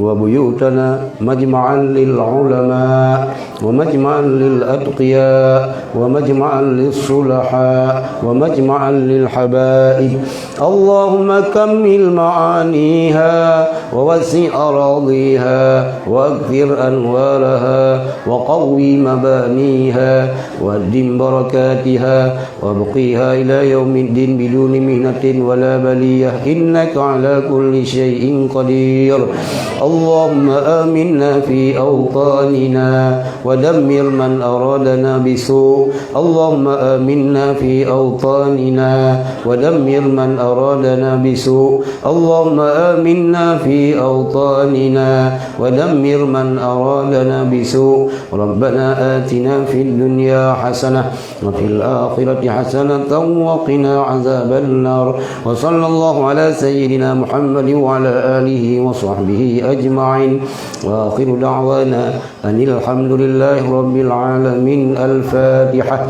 وبيوتنا مجمعا للعلماء ومجمعا للأتقياء ومجمعا للصلحاء ومجمعا للحبائب اللهم كمل معانيها ووسع أراضيها واكثر أنوارها وقوي مبانيها وادم بركاتها وابقيها إلى يوم الدين بدون مهنة ولا بلية إنك على كل شيء قدير اللهم آمنا في أوطاننا ودمر من أرادنا بسوء اللهم آمنا في أوطاننا ودمر من أرادنا بسوء اللهم آمنا في أوطاننا ودمر من أرادنا بسوء ربنا آتنا في الدنيا حسنة وفي الآخرة حسنة وقنا عذاب النار وصلى الله على سيدنا محمد وعلى آله وصحبه أجمعين وآخر دعوانا أن الحمد لله رب العالمين الفاتحة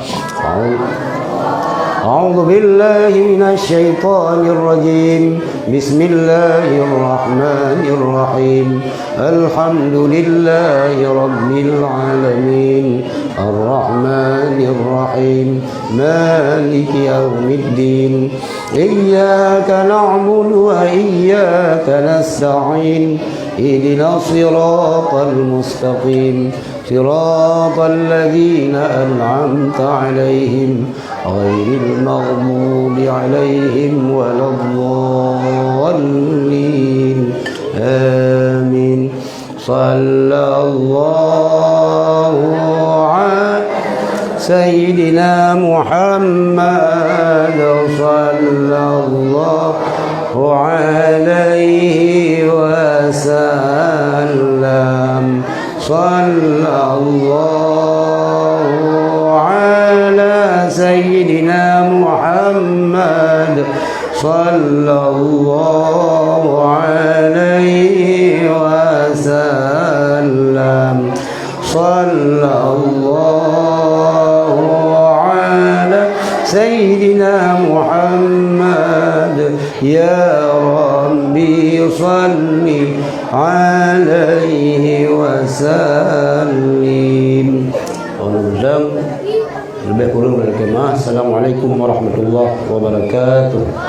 أعوذ بالله من الشيطان الرجيم بسم الله الرحمن الرحيم الحمد لله رب العالمين الرحمن الرحيم مالك يوم الدين إياك نعبد وإياك نستعين اهدنا الصراط المستقيم صراط الذين أنعمت عليهم غير المغضوب عليهم ولا الضالين آمين صلى الله على سيدنا محمد صلى الله عليه وسلم صلى الله على سيدنا محمد صلى الله عليه وسلم صلى الله على سيدنا محمد يا ربي صل عليه وسلم lebih kurang dari kemah. Assalamualaikum warahmatullahi wabarakatuh.